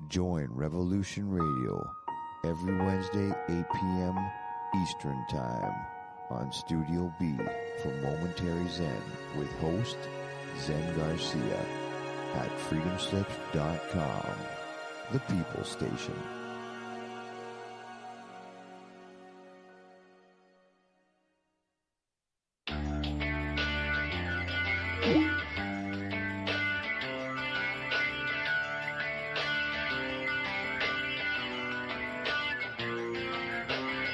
Join Revolution Radio every Wednesday, 8 p.m. Eastern Time on Studio B for Momentary Zen with host Zen Garcia at freedomslips.com, the People Station.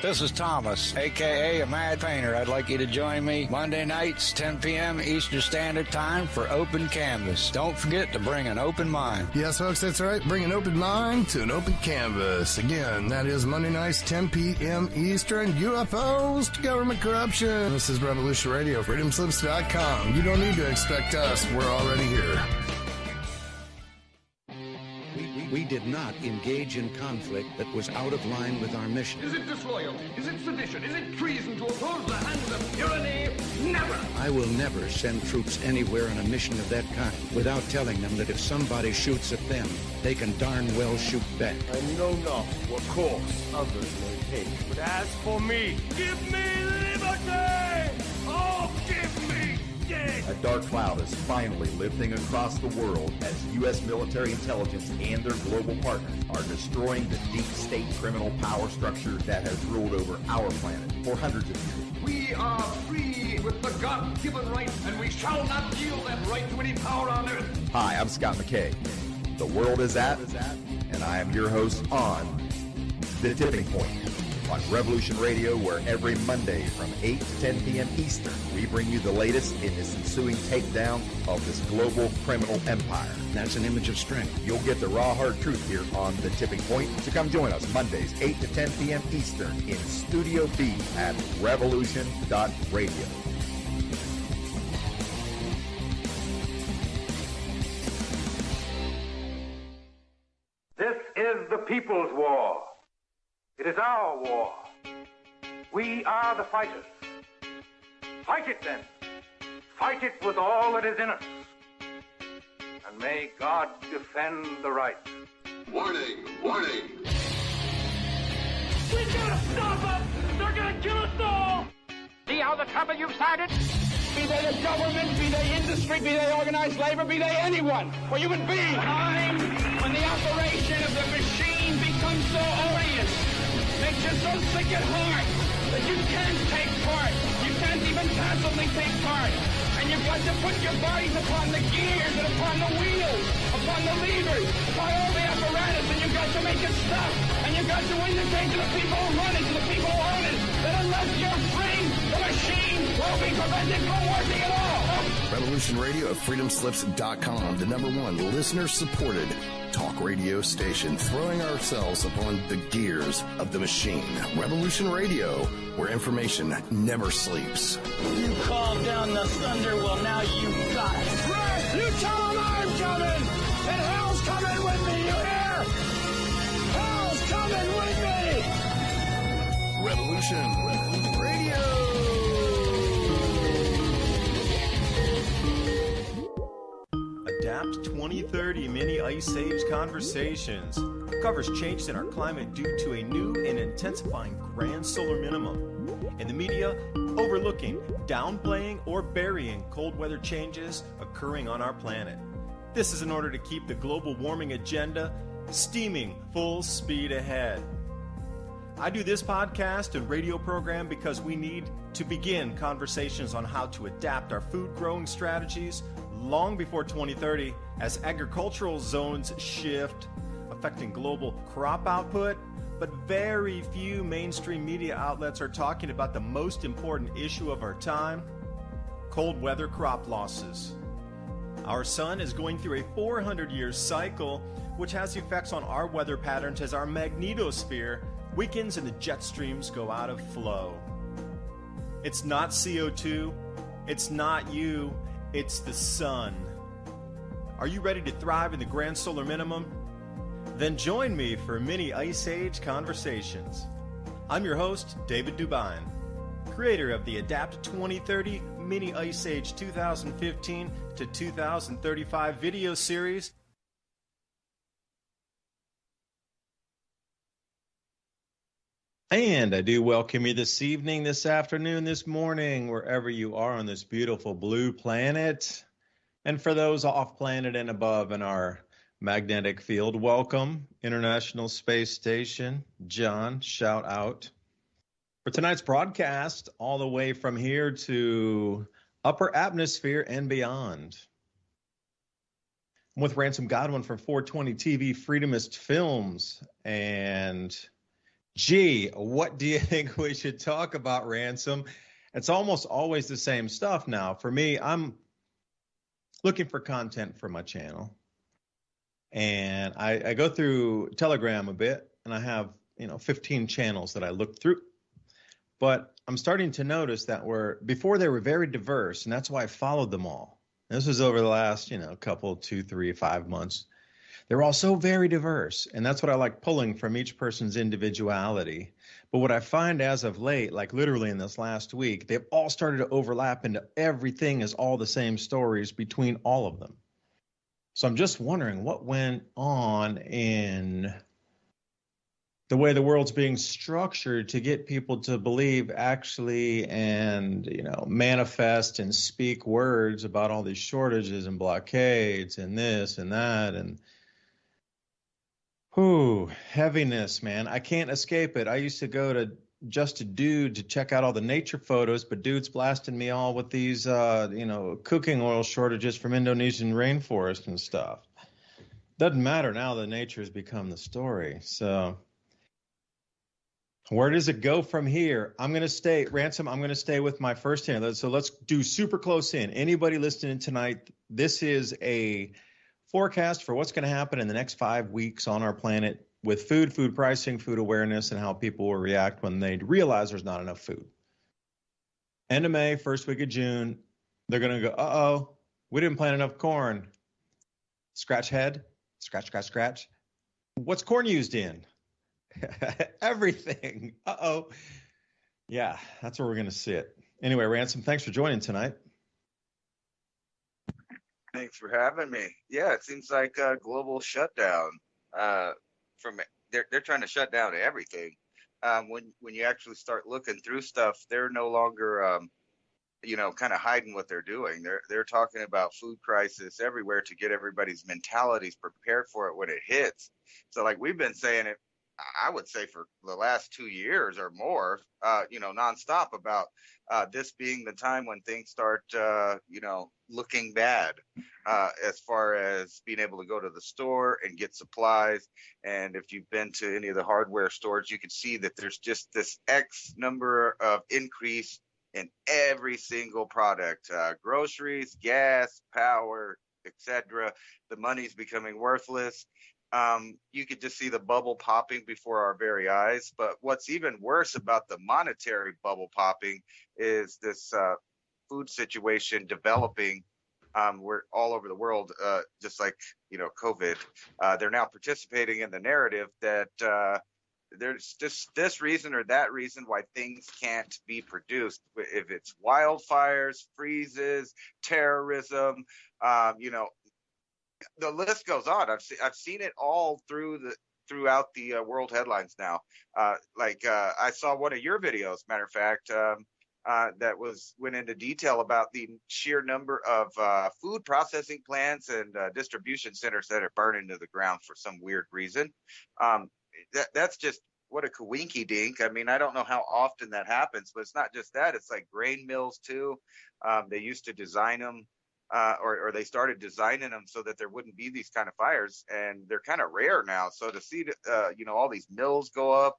This is Thomas, a.k.a. a Mad Painter. I'd like you to join me Monday nights, 10 p.m. Eastern Standard Time for Open Canvas. Don't forget to bring an open mind. Yes, folks, that's right. Bring an open mind to an open canvas. Again, that is Monday nights, 10 p.m. Eastern. UFOs to government corruption. This is Revolution Radio, freedomslips.com. You don't need to expect us. We're already here. We did not engage in conflict that was out of line with our mission. Is it disloyalty? Is it sedition? Is it treason to oppose the hands of tyranny? Never! I will never send troops anywhere on a mission of that kind without telling them that if somebody shoots at them, they can darn well shoot back. I know not what course others may take, but as for me, give me liberty! Oh, give me death! A dark cloud is finally lifting across the world as U.S. military intelligence and their global partners are destroying the deep state criminal power structure that has ruled over our planet for hundreds of years. We are free with the God-given right, and we shall not yield that right to any power on earth. Hi, I'm Scott McKay. The world is at, and I am your host on The Tipping Point on Revolution Radio, where every Monday from 8 to 10 p.m. Eastern, we bring you the latest in this ensuing takedown of this global criminal empire. That's an image of strength. You'll get the raw, hard truth here on The Tipping Point. So come join us Mondays, 8 to 10 p.m. Eastern in Studio B at revolution.radio. This is the people's war. It is our war. We are the fighters. Fight it then. Fight it with all that is in us. And may God defend the right. Warning! Warning! We gotta stop them! They're gonna kill us all! See how the trouble you've started? Be they the government, be they industry, be they organized labor, be they anyone, or human beings. Time when the operation of the machine becomes so odious, makes you so sick at heart that you can't take part. You can't even passively take part. And you've got to put your bodies upon the gears and upon the wheels, upon the levers, upon all the apparatus, and you've got to make it stop. And you've got to indicate to the people who run it, to the people who own it, that unless you're free, the machine will be prevented from working at all. Revolution Radio at freedomslips.com, the #1 listener-supported talk radio station, throwing ourselves upon the gears of the machine. Revolution Radio, where information never sleeps. You called down the thunder, well now you got it. Right! You tell them I'm coming! And hell's coming with me, you hear? Hell's coming with me! Revolution Radio! Adapt 2030 Mini Ice Age Conversations covers changes in our climate due to a new and intensifying grand solar minimum. In the media, overlooking, downplaying, or burying cold weather changes occurring on our planet. This is in order to keep the global warming agenda steaming full speed ahead. I do this podcast and radio program because we need to begin conversations on how to adapt our food growing strategies long before 2030 as agricultural zones shift, affecting global crop output, but very few mainstream media outlets are talking about the most important issue of our time: cold weather crop losses. Our sun is going through a 400-year cycle, which has effects on our weather patterns as our magnetosphere weakens and the jet streams go out of flow. It's not CO2, it's not you, it's the sun. Are you ready to thrive in the grand solar minimum? Then join me for Mini Ice Age Conversations. I'm your host, David Dubine, creator of the Adapt 2030 Mini Ice Age 2015 to 2035 video series. And I do welcome you this evening, this afternoon, this morning, wherever you are on this beautiful blue planet. And for those off planet and above in our magnetic field, welcome, International Space Station. John, shout out. For tonight's broadcast, all the way from here to upper atmosphere and beyond. I'm with Ransom Godwin from 420 TV Freedomist Films. And gee, what do you think we should talk about, Ransom? It's almost always the same stuff now. For me, I'm looking for content for my channel. And I go through Telegram a bit, and I have, 15 channels that I look through. But I'm starting to notice that before they were very diverse, and that's why I followed them all. This was over the last, couple, 2, 3, 5 months. They're all so very diverse, and that's what I like pulling from each person's individuality. But what I find as of late, like literally in this last week, they've all started to overlap into everything is all the same stories between all of them. So I'm just wondering what went on in the way the world's being structured to get people to believe actually and, manifest and speak words about all these shortages and blockades and this and that and heaviness, man. I can't escape it. I used to go to Just a Dude to check out all the nature photos, but dude's blasting me all with these, cooking oil shortages from Indonesian rainforest and stuff. Doesn't matter now. The nature has become the story. So where does it go from here? I'm going to stay, Ransom, I'm going to stay with my first hand. So let's do super close in. Anybody listening tonight, this is a forecast for what's going to happen in the next 5 weeks on our planet with food pricing, food awareness, and how people will react when they realize there's not enough food. End of May, first week of June, they're going to go, uh-oh, we didn't plant enough corn. Scratch head, scratch, scratch, scratch. What's corn used in? Everything. Uh-oh. Yeah, that's where we're going to sit. Anyway, Ransom, thanks for joining tonight. Thanks for having me. Yeah, it seems like a global shutdown. They're trying to shut down everything. When you actually start looking through stuff, they're no longer kind of hiding what they're doing. They're talking about food crisis everywhere to get everybody's mentalities prepared for it when it hits. So like we've been saying it, I would say for the last 2 years or more, nonstop about this being the time when things start, looking bad as far as being able to go to the store and get supplies. And if you've been to any of the hardware stores, you can see that there's just this X number of increase in every single product, groceries, gas, power, etc. The money's becoming worthless. You could just see the bubble popping before our very eyes. But what's even worse about the monetary bubble popping is this food situation developing. We're all over the world, just like, COVID. They're now participating in the narrative that there's just this reason or that reason why things can't be produced. If it's wildfires, freezes, terrorism, the list goes on. I've seen it all throughout the world headlines now. I saw one of your videos, matter of fact, that went into detail about the sheer number of food processing plants and distribution centers that are burning to the ground for some weird reason. That's just what a coinky dink. I mean, I don't know how often that happens, but it's not just that. It's like grain mills too. They used to design them or they started designing them so that there wouldn't be these kind of fires, and they're kind of rare now. So to see, all these mills go up,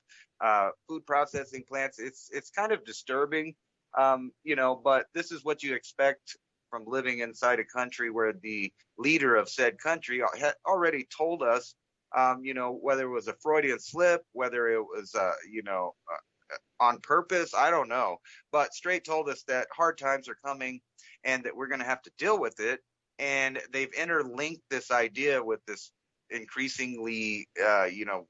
food processing plants, it's kind of disturbing, but this is what you expect from living inside a country where the leader of said country had already told us, whether it was a Freudian slip, whether it was, on purpose, I don't know, but straight told us that hard times are coming and that we're going to have to deal with it. And they've interlinked this idea with this increasingly,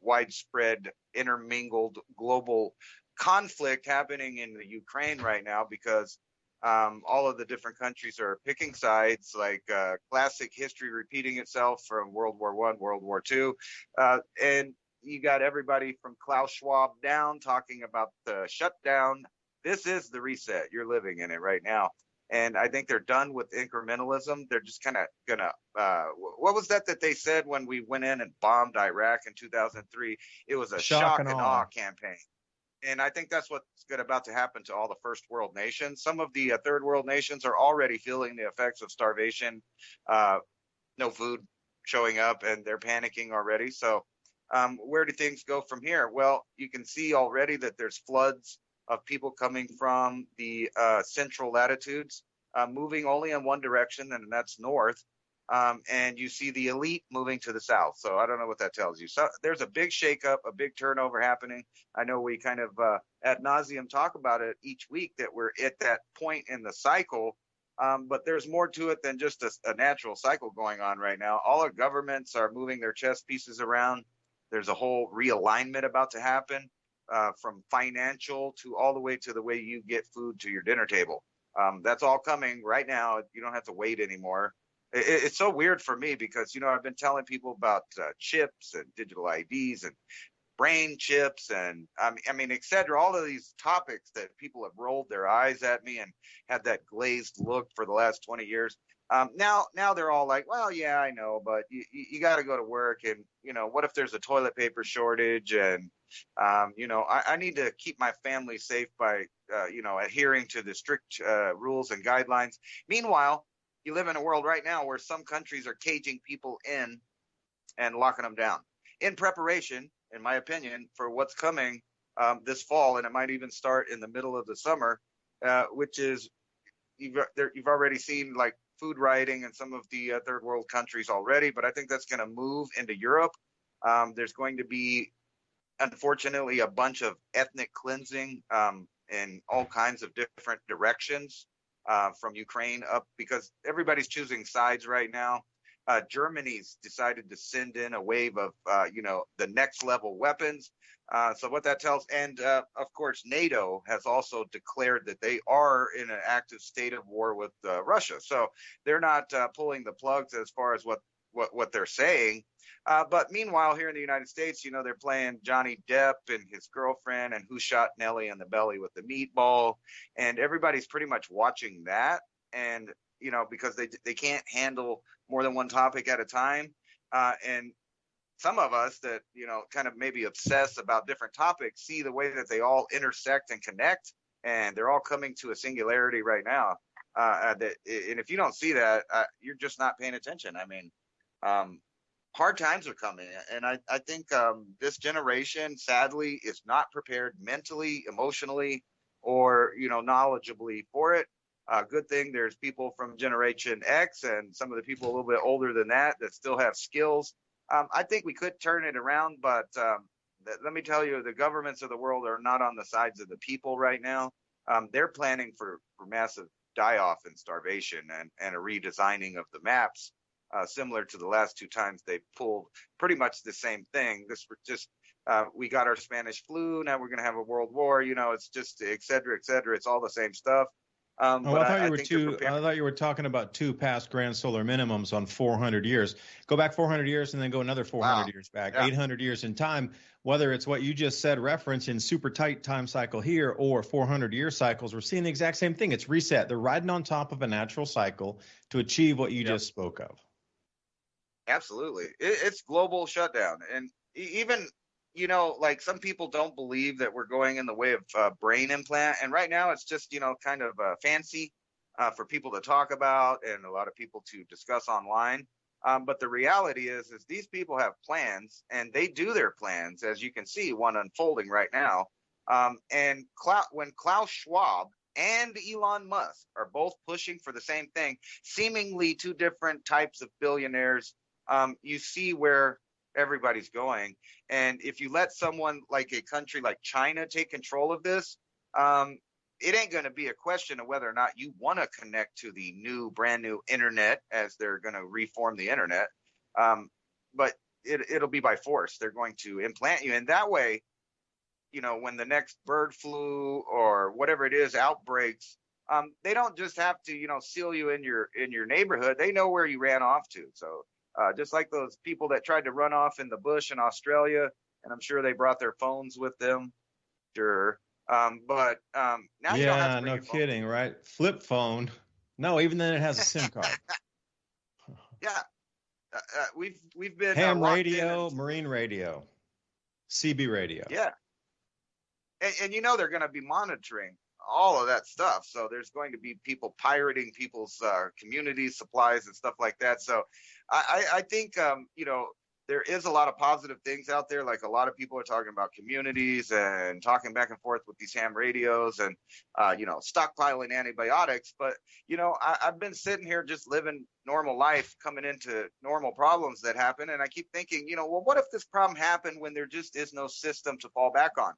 widespread, intermingled global conflict happening in the Ukraine right now, because all of the different countries are picking sides, like classic history repeating itself from World War I, World War II. And you got everybody from Klaus Schwab down talking about the shutdown. This is the reset. You're living in it right now. And I think they're done with incrementalism. They're just kind of gonna, what was that they said when we went in and bombed Iraq in 2003? It was a shock and awe campaign. And I think that's what's about to happen to all the first world nations. Some of the third world nations are already feeling the effects of starvation, no food showing up, and they're panicking already. So where do things go from here? Well, you can see already that there's floods of people coming from the central latitudes, moving only in one direction, and that's north. And you see the elite moving to the south. So I don't know what that tells you. So there's a big shakeup, a big turnover happening. I know we kind of ad nauseum talk about it each week, that we're at that point in the cycle. But there's more to it than just a natural cycle going on right now. All our governments are moving their chess pieces around. There's a whole realignment about to happen, from financial to all the way to the way you get food to your dinner table. That's all coming right now. You don't have to wait anymore. It's so weird for me because, I've been telling people about chips and digital IDs and brain chips and et cetera, all of these topics that people have rolled their eyes at me and had that glazed look for the last 20 years. Now they're all like, well, yeah, I know, but you got to go to work, and, what if there's a toilet paper shortage? And, I need to keep my family safe by, adhering to the strict rules and guidelines. Meanwhile, you live in a world right now where some countries are caging people in and locking them down in preparation, in my opinion, for what's coming this fall. And it might even start in the middle of the summer, which is you've already seen like food rioting in some of the third world countries already. But I think that's going to move into Europe. There's going to be, unfortunately, a bunch of ethnic cleansing in all kinds of different directions. From Ukraine up, because everybody's choosing sides right now. Germany's decided to send in a wave of, the next level weapons. So what that tells, and of course, NATO has also declared that they are in an active state of war with Russia. So they're not pulling the plugs as far as what they're saying. But meanwhile, here in the United States, they're playing Johnny Depp and his girlfriend and who shot Nellie in the belly with the meatball. And everybody's pretty much watching that. And, because they can't handle more than one topic at a time. And some of us that, kind of maybe obsess about different topics see the way that they all intersect and connect. And they're all coming to a singularity right now. And if you don't see that, you're just not paying attention. Hard times are coming, and I think this generation, sadly, is not prepared mentally, emotionally, or knowledgeably for it. Good thing there's people from Generation X and some of the people a little bit older than that still have skills. I think we could turn it around, but let me tell you, the governments of the world are not on the sides of the people right now. They're planning for massive die-off and starvation and a redesigning of the maps. Similar to the last two times they pulled pretty much the same thing. This was just, we got our Spanish flu, now we're going to have a world war, it's just et cetera, et cetera. It's all the same stuff. I thought you were talking about two past grand solar minimums on 400 years. Go back 400 years and then go another 400 years back, yeah. 800 years in time, whether it's what you just said, reference in super tight time cycle here or 400-year cycles, we're seeing the exact same thing. It's reset. They're riding on top of a natural cycle to achieve what you just spoke of. Absolutely. It's global shutdown. And even, like some people don't believe that we're going in the way of brain implant. And right now it's just, kind of fancy. for people to talk about and a lot of people to discuss online. But the reality is these people have plans, and they do their plans, as you can see, one unfolding right now. And when Klaus Schwab and Elon Musk are both pushing for the same thing, seemingly two different types of billionaires, you see where everybody's going. And if you let someone like a country like China take control of this, it ain't going to be a question of whether or not you want to connect to the brand new internet, as they're going to reform the internet. But it'll be by force. They're going to implant you. And that way, when the next bird flu or whatever it is outbreaks, they don't just have to, seal you in your neighborhood. They know where you ran off to. So just like those people that tried to run off in the bush in Australia, and I'm sure they brought their phones with them. Sure. But now you don't have to bring your phone. Kidding, right? Flip phone. No, even then it has a SIM card. Yeah. We've been ham radio, marine radio, CB radio. Yeah. And they're going to be monitoring all of that stuff. So there's going to be people pirating people's community supplies and stuff like that. So I think, there is a lot of positive things out there. Like a lot of people are talking about communities and talking back and forth with these ham radios and, stockpiling antibiotics. But, I've been sitting here just living normal life, coming into normal problems that happen. And I keep thinking, well, what if this problem happened when there just is no system to fall back on?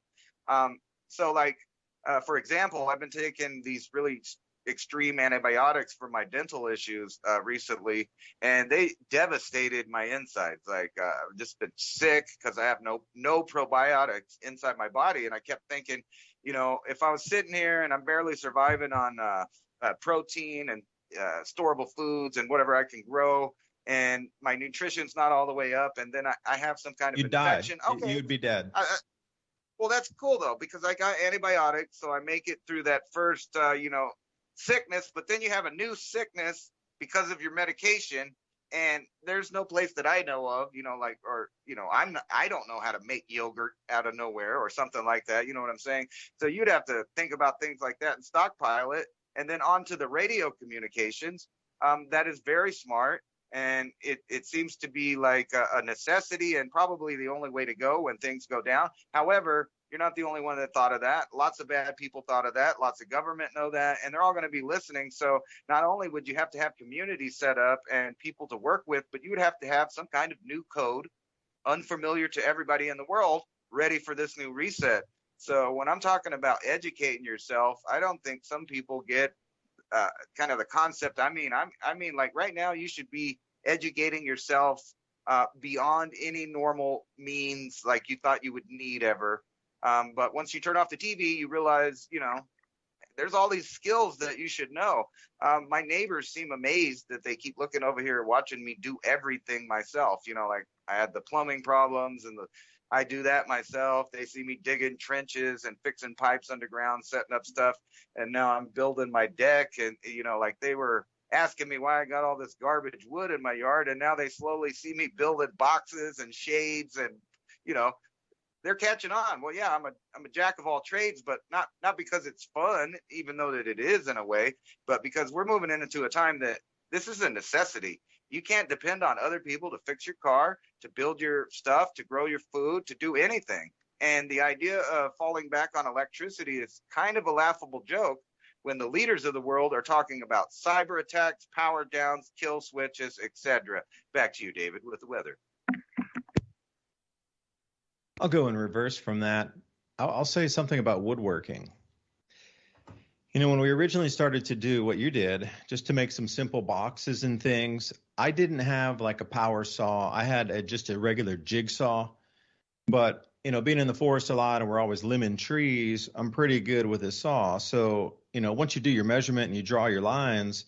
For example, I've been taking these really extreme antibiotics for my dental issues recently, and they devastated my insides. Like I've just been sick because I have no probiotics inside my body. And I kept thinking, if I was sitting here and I'm barely surviving on protein and storable foods and whatever I can grow, and my nutrition's not all the way up, and then I have some kind of infection. Okay, you'd be dead. Well, that's cool though, because I got antibiotics, so I make it through that first sickness, but then you have a new sickness because of your medication, and there's no place that I know of, I don't know how to make yogurt out of nowhere or something like that. You know what I'm saying? So you'd have to think about things like that and stockpile it. And then on to the radio communications. That is very smart. And it seems to be like a necessity and probably the only way to go when things go down. However, you're not the only one that thought of that. Lots of bad people thought of that. Lots of government know that, and they're all going to be listening. So not only would you have to have communities set up and people to work with, but you would have to have some kind of new code, unfamiliar to everybody in the world, ready for this new reset. So when I'm talking about educating yourself, I don't think some people get kind of the concept. I mean, like right now, you should be educating yourself beyond any normal means like you thought you would need ever. But once you turn off the TV, you realize, there's all these skills that you should know. My neighbors seem amazed that they keep looking over here watching me do everything myself. Like I had the plumbing problems and I do that myself. They see me digging trenches and fixing pipes underground, setting up stuff. And now I'm building my deck. And, like they were asking me why I got all this garbage wood in my yard. And now they slowly see me building boxes and shades and, they're catching on. Well, yeah, I'm a jack of all trades, but not because it's fun, even though that it is in a way, but because we're moving into a time that this is a necessity. You can't depend on other people to fix your car, to build your stuff, to grow your food, to do anything. And the idea of falling back on electricity is kind of a laughable joke when the leaders of the world are talking about cyber attacks, power downs, kill switches, etc. Back to you, David, with the weather. I'll go in reverse from that. I'll say something about woodworking. When we originally started to do what you did, just to make some simple boxes and things, I didn't have like a power saw. I had just a regular jigsaw. But, being in the forest a lot and we're always limbing trees, I'm pretty good with a saw. So, once you do your measurement and you draw your lines,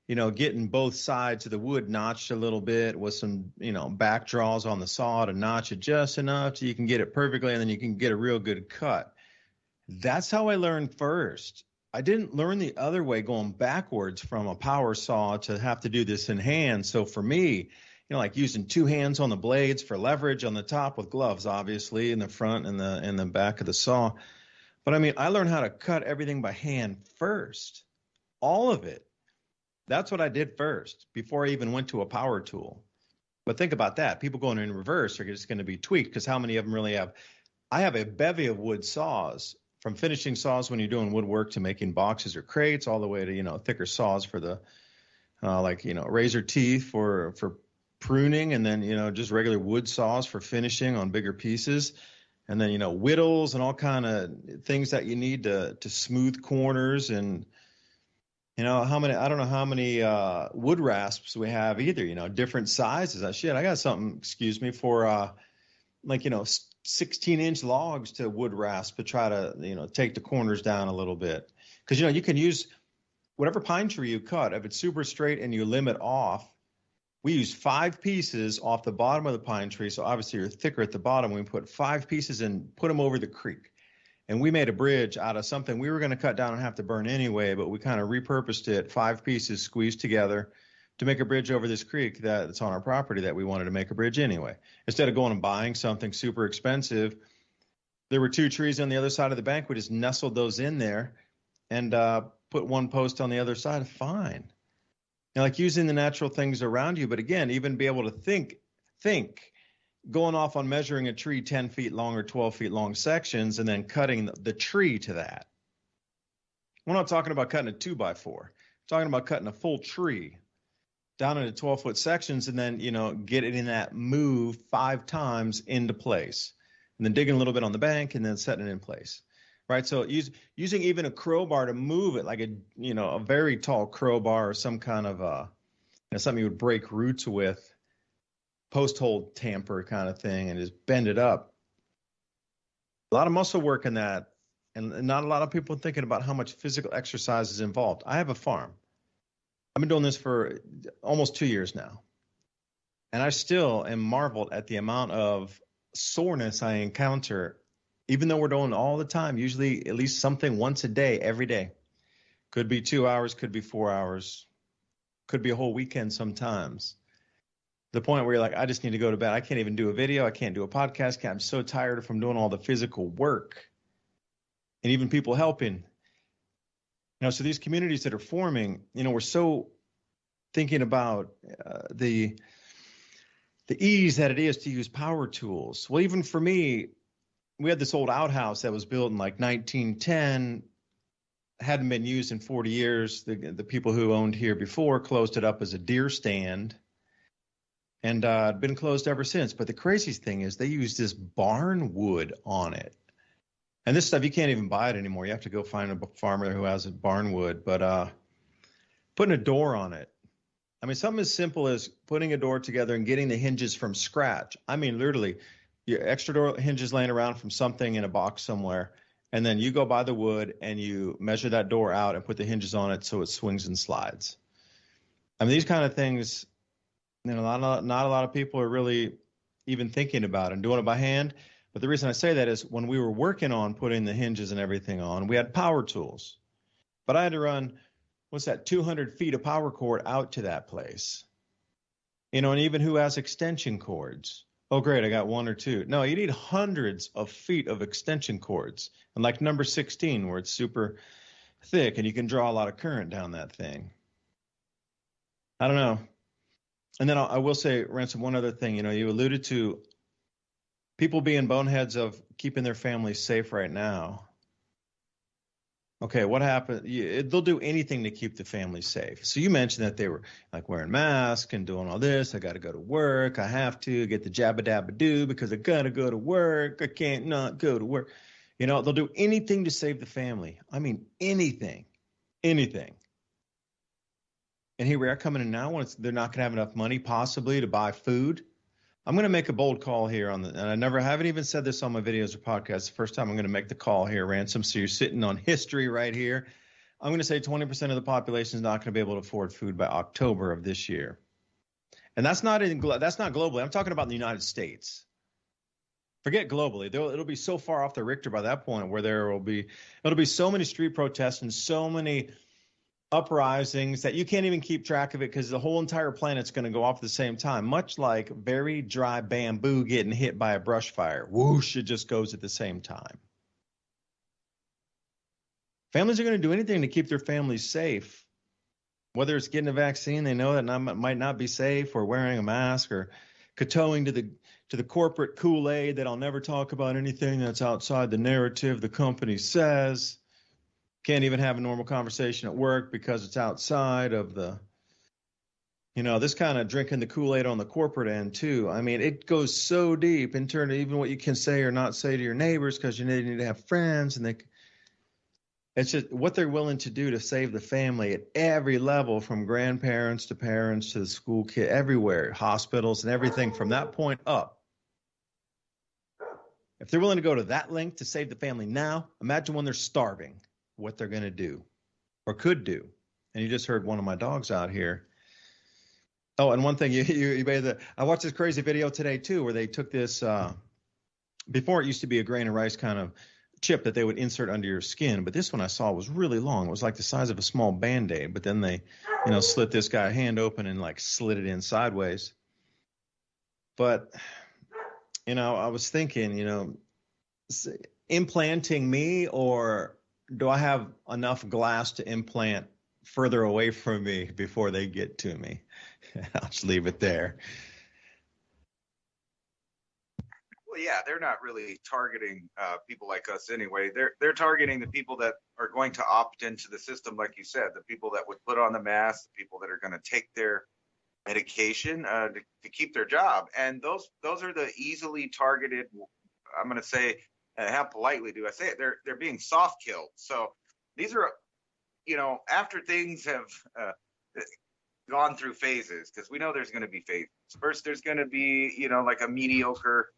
getting both sides of the wood notched a little bit with some, back draws on the saw to notch it just enough so you can get it perfectly and then you can get a real good cut. That's how I learned first. I didn't learn the other way, going backwards from a power saw to have to do this in hand. So for me, like using two hands on the blades for leverage on the top with gloves, obviously, in the front and the back of the saw. But I learned how to cut everything by hand first. all of it. That's what I did first before I even went to a power tool. But think about that. People going in reverse are just going to be tweaked because how many of them really have? I have a bevy of wood saws, from finishing saws when you're doing woodwork to making boxes or crates, all the way to, thicker saws for the razor teeth for pruning, and then, just regular wood saws for finishing on bigger pieces. And then, whittles and all kind of things that you need to smooth corners. And, I don't know how many wood rasps we have either, different sizes. I got something, for 16-inch logs to wood rasp to try to, take the corners down a little bit. Because, you can use whatever pine tree you cut. If it's super straight and you limit off, we use 5 pieces off the bottom of the pine tree. So obviously you're thicker at the bottom. We put 5 pieces and put them over the creek. And we made a bridge out of something we were going to cut down and have to burn anyway, but we kind of repurposed it, 5 pieces squeezed together to make a bridge over this creek that's on our property that we wanted to make a bridge anyway. Instead of going and buying something super expensive, there were 2 trees on the other side of the bank. We just nestled those in there and put 1 post on the other side. Fine. Like using the natural things around you. But again, even be able to think, going off on measuring a tree 10 feet long or 12 feet long sections and then cutting the tree to that. We're not talking about cutting a 2x4. We're talking about cutting a full tree down into 12-foot sections and then, get it in that move 5 times into place. And then digging a little bit on the bank and then setting it in place. Right? So using even a crowbar to move it, like a very tall crowbar or some kind of something you would break roots with, post hole tamper kind of thing, and just bend it up. A lot of muscle work in that, and not a lot of people thinking about how much physical exercise is involved. I have a farm. I've been doing this for almost 2 years now, and I still am marveled at the amount of soreness I encounter, even though we're doing it all the time, usually at least something once a day, every day. Could be 2 hours, could be 4 hours, could be a whole weekend sometimes. The point where you're like, I just need to go to bed. I can't even do a video. I can't do a podcast. I'm so tired from doing all the physical work and even people helping. So these communities that are forming, we're so thinking about the ease that it is to use power tools. Well, even for me, we had this old outhouse that was built in like 1910, hadn't been used in 40 years. The people who owned here before closed it up as a deer stand. And been closed ever since. But the craziest thing is they use this barn wood on it. And this stuff, you can't even buy it anymore. You have to go find a farmer who has a barn wood. But putting a door on it. I mean, something as simple as putting a door together and getting the hinges from scratch. I mean, literally, your extra door hinges laying around from something in a box somewhere. And then you go buy the wood and you measure that door out and put the hinges on it so it swings and slides. I mean, these kind of things, not a lot of people are really even thinking about it and doing it by hand. But the reason I say that is when we were working on putting the hinges and everything on, we had power tools. But I had to run, 200 feet of power cord out to that place. And even who has extension cords? Oh, great, I got 1 or 2. No, you need hundreds of feet of extension cords. And like number 16, where it's super thick and you can draw a lot of current down that thing. I don't know. And then I will say, Ransom, one other thing. You alluded to people being boneheads of keeping their families safe right now. Okay, what happened? They'll do anything to keep the family safe. So you mentioned that they were like wearing masks and doing all this. I got to go to work. I have to get the jabba dabba do because I got to go to work. I can't not go to work. They'll do anything to save the family. I mean, anything. And here we are coming in now when they're not going to have enough money possibly to buy food. I'm going to make a bold call here and I haven't even said this on my videos or podcasts. The first time I'm going to make the call here, Ransom. So you're sitting on history right here. I'm going to say 20% of the population is not going to be able to afford food by October of this year. And that's not globally. I'm talking about the United States. Forget globally. It'll be so far off the Richter by that point where it'll be so many street protests and so many uprisings that you can't even keep track of it because the whole entire planet's going to go off at the same time, much like very dry bamboo getting hit by a brush fire. Whoosh, it just goes at the same time. Families are going to do anything to keep their families safe. Whether it's getting a vaccine, they know that might not be safe, or wearing a mask, or kowtowing to the corporate Kool-Aid that I'll never talk about anything that's outside the narrative the company says. Can't even have a normal conversation at work because it's outside of the, this kind of drinking the Kool-Aid on the corporate end too. I mean, it goes so deep in terms of even what you can say or not say to your neighbors, because you need to have friends, and it's just what they're willing to do to save the family at every level, from grandparents to parents to the school kid, everywhere, hospitals and everything from that point up. If they're willing to go to that length to save the family now, imagine when they're starving, what they're going to do or could do. And you just heard one of my dogs out here. Oh, and one thing, I watched this crazy video today too, where they took this, before it used to be a grain of rice kind of chip that they would insert under your skin, but this one I saw was really long. It was like the size of a small Band-Aid, but then they, slit this guy's hand open and like slid it in sideways. But, I was thinking, implanting me, or do I have enough glass to implant further away from me before they get to me? I'll just leave it there. Well, yeah, they're not really targeting people like us anyway. They're targeting the people that are going to opt into the system, like you said, the people that would put on the mask, the people that are going to take their medication to keep their job. And those are the easily targeted. I'm going to say, how politely do I say it? They're being soft killed. So these are, after things have gone through phases, because we know there's going to be phases. First, there's going to be, like a mediocre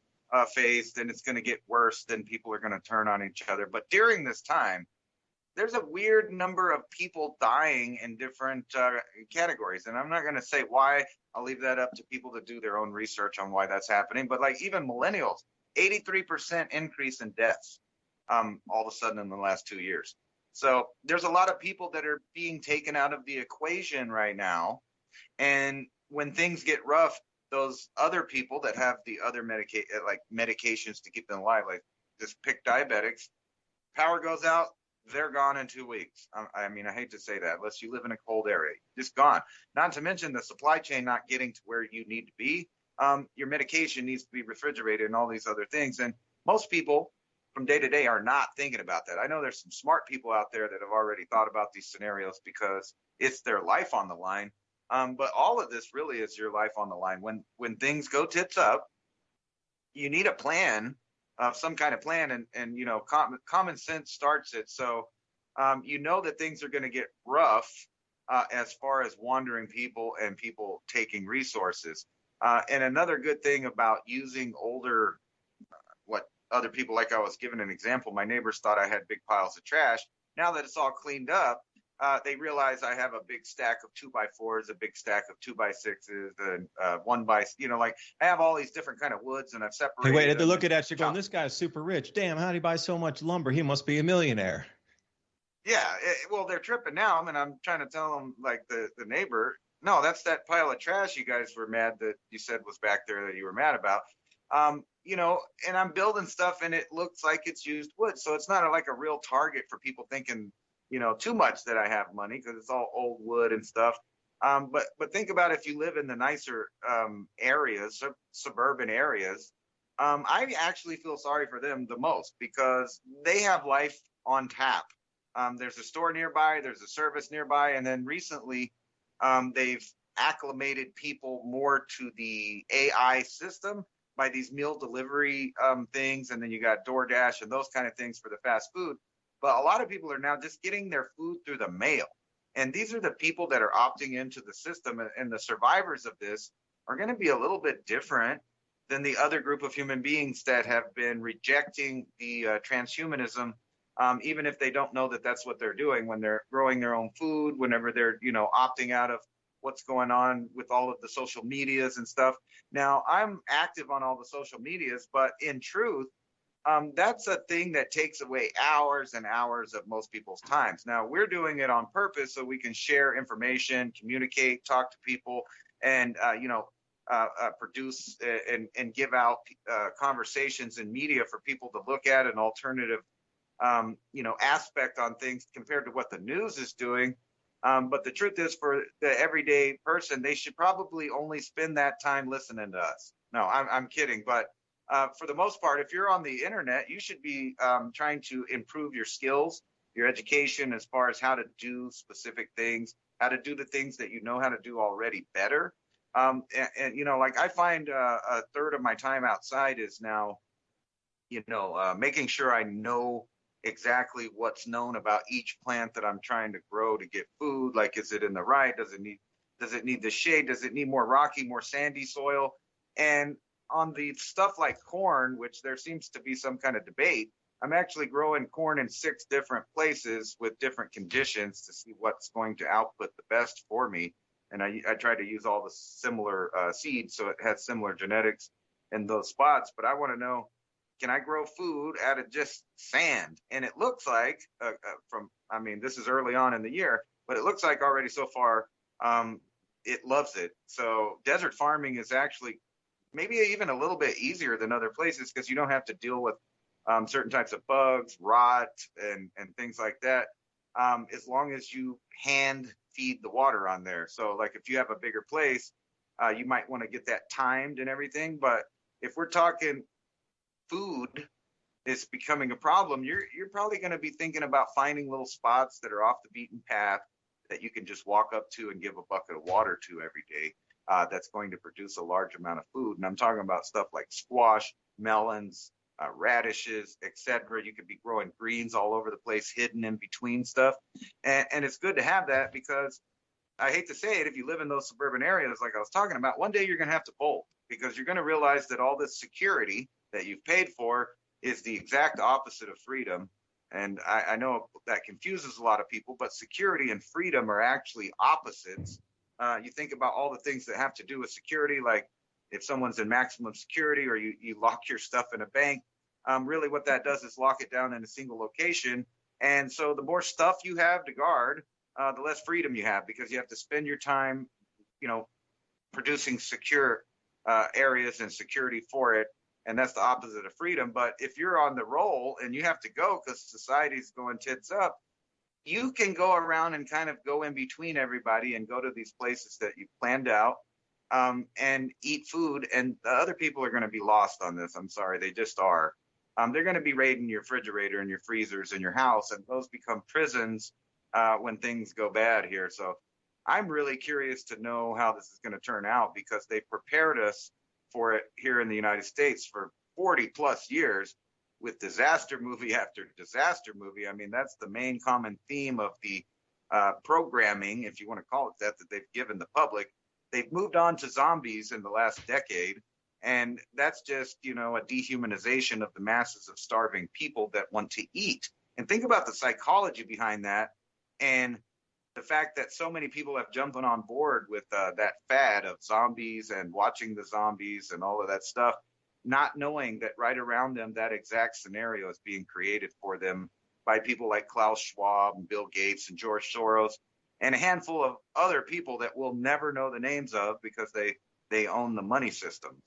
phase, then it's going to get worse, then people are going to turn on each other. But during this time, there's a weird number of people dying in different categories. And I'm not going to say why. I'll leave that up to people to do their own research on why that's happening. But like even millennials, 83% increase in deaths all of a sudden in the last 2 years. So there's a lot of people that are being taken out of the equation right now. And when things get rough, those other people that have the other medications to keep them alive, like just pick diabetics, power goes out, they're gone in 2 weeks. I mean, I hate to say that, unless you live in a cold area, just gone. Not to mention the supply chain not getting to where you need to be. Your medication needs to be refrigerated and all these other things. And most people from day to day are not thinking about that. I know there's some smart people out there that have already thought about these scenarios because it's their life on the line. But all of this really is your life on the line. When things go tits up, you need a plan, some kind of plan, and common sense starts it. So that things are going to get rough as far as wandering people and people taking resources. And another good thing about using older, what other people, like I was giving an example, my neighbors thought I had big piles of trash. Now that it's all cleaned up, they realize I have a big stack of 2x4s, a big stack of 2x6s, and 1x, like I have all these different kind of woods, and I've separated. Hey, wait, they're looking at you going, this guy's super rich. Damn, how did he buy so much lumber? He must be a millionaire. Yeah, well, they're tripping now. I mean, I'm trying to tell them, like the neighbor, no, that's that pile of trash you guys were mad that you said was back there that you were mad about. And I'm building stuff, and it looks like it's used wood, so it's not like a real target for people thinking, too much that I have money, because it's all old wood and stuff. But think about if you live in the nicer areas, suburban areas. I actually feel sorry for them the most, because they have life on tap. There's a store nearby, there's a service nearby, and then recently they've acclimated people more to the AI system by these meal delivery things, and then you got DoorDash and those kind of things for the fast food. But a lot of people are now just getting their food through the mail. And these are the people that are opting into the system, and the survivors of this are going to be a little bit different than the other group of human beings that have been rejecting the transhumanism, even if they don't know that that's what they're doing when they're growing their own food, whenever they're, opting out of what's going on with all of the social medias and stuff. Now, I'm active on all the social medias, but in truth, that's a thing that takes away hours and hours of most people's times. Now, we're doing it on purpose so we can share information, communicate, talk to people, and produce and give out conversations and media for people to look at, an alternative aspect on things compared to what the news is doing. But the truth is, for the everyday person, they should probably only spend that time listening to us. No, I'm kidding. But for the most part, if you're on the internet, you should be trying to improve your skills, your education, as far as how to do specific things, how to do the things that you know how to do already better. And like I find a third of my time outside is now, making sure I know exactly what's known about each plant that I'm trying to grow to get food. Like, is it in the right? Does it need the shade? Does it need more rocky, more sandy soil? And on the stuff like corn, which there seems to be some kind of debate, I'm actually growing corn in 6 different places with different conditions to see what's going to output the best for me. And I try to use all the similar seeds, so it has similar genetics in those spots. But I want to know, can I grow food out of just sand? And it looks like this is early on in the year, but it looks like already so far it loves it. So desert farming is actually maybe even a little bit easier than other places because you don't have to deal with certain types of bugs, rot, and things like that, as long as you hand feed the water on there. So like if you have a bigger place, you might want to get that timed and everything. But if we're talking food is becoming a problem, you're probably going to be thinking about finding little spots that are off the beaten path that you can just walk up to and give a bucket of water to every day. That's going to produce a large amount of food. And I'm talking about stuff like squash, melons, radishes, etc. You could be growing greens all over the place, hidden in between stuff. And it's good to have that because I hate to say it, if you live in those suburban areas like I was talking about, one day you're going to have to bolt because you're going to realize that all this security that you've paid for is the exact opposite of freedom. And I know that confuses a lot of people, but security and freedom are actually opposites. You think about all the things that have to do with security, like if someone's in maximum security or you lock your stuff in a bank, really what that does is lock it down in a single location. And so the more stuff you have to guard, the less freedom you have because you have to spend your time, producing secure areas and security for it. And that's the opposite of freedom. But if you're on the roll and you have to go because society's going tits up, you can go around and kind of go in between everybody and go to these places that you've planned out and eat food. And the other people are going to be lost on this. I'm sorry, they just are. They're going to be raiding your refrigerator and your freezers in your house, and those become prisons when things go bad here. So I'm really curious to know how this is going to turn out because they prepared us for it here in the United States for 40 plus years with disaster movie after disaster movie. I mean, that's the main common theme of the programming, if you want to call it that they've given the public. They've moved on to zombies in the last decade, and that's just, a dehumanization of the masses of starving people that want to eat. And think about the psychology behind that and the fact that so many people have jumped on board with that fad of zombies and watching the zombies and all of that stuff, not knowing that right around them, that exact scenario is being created for them by people like Klaus Schwab and Bill Gates and George Soros and a handful of other people that we'll never know the names of because they own the money systems.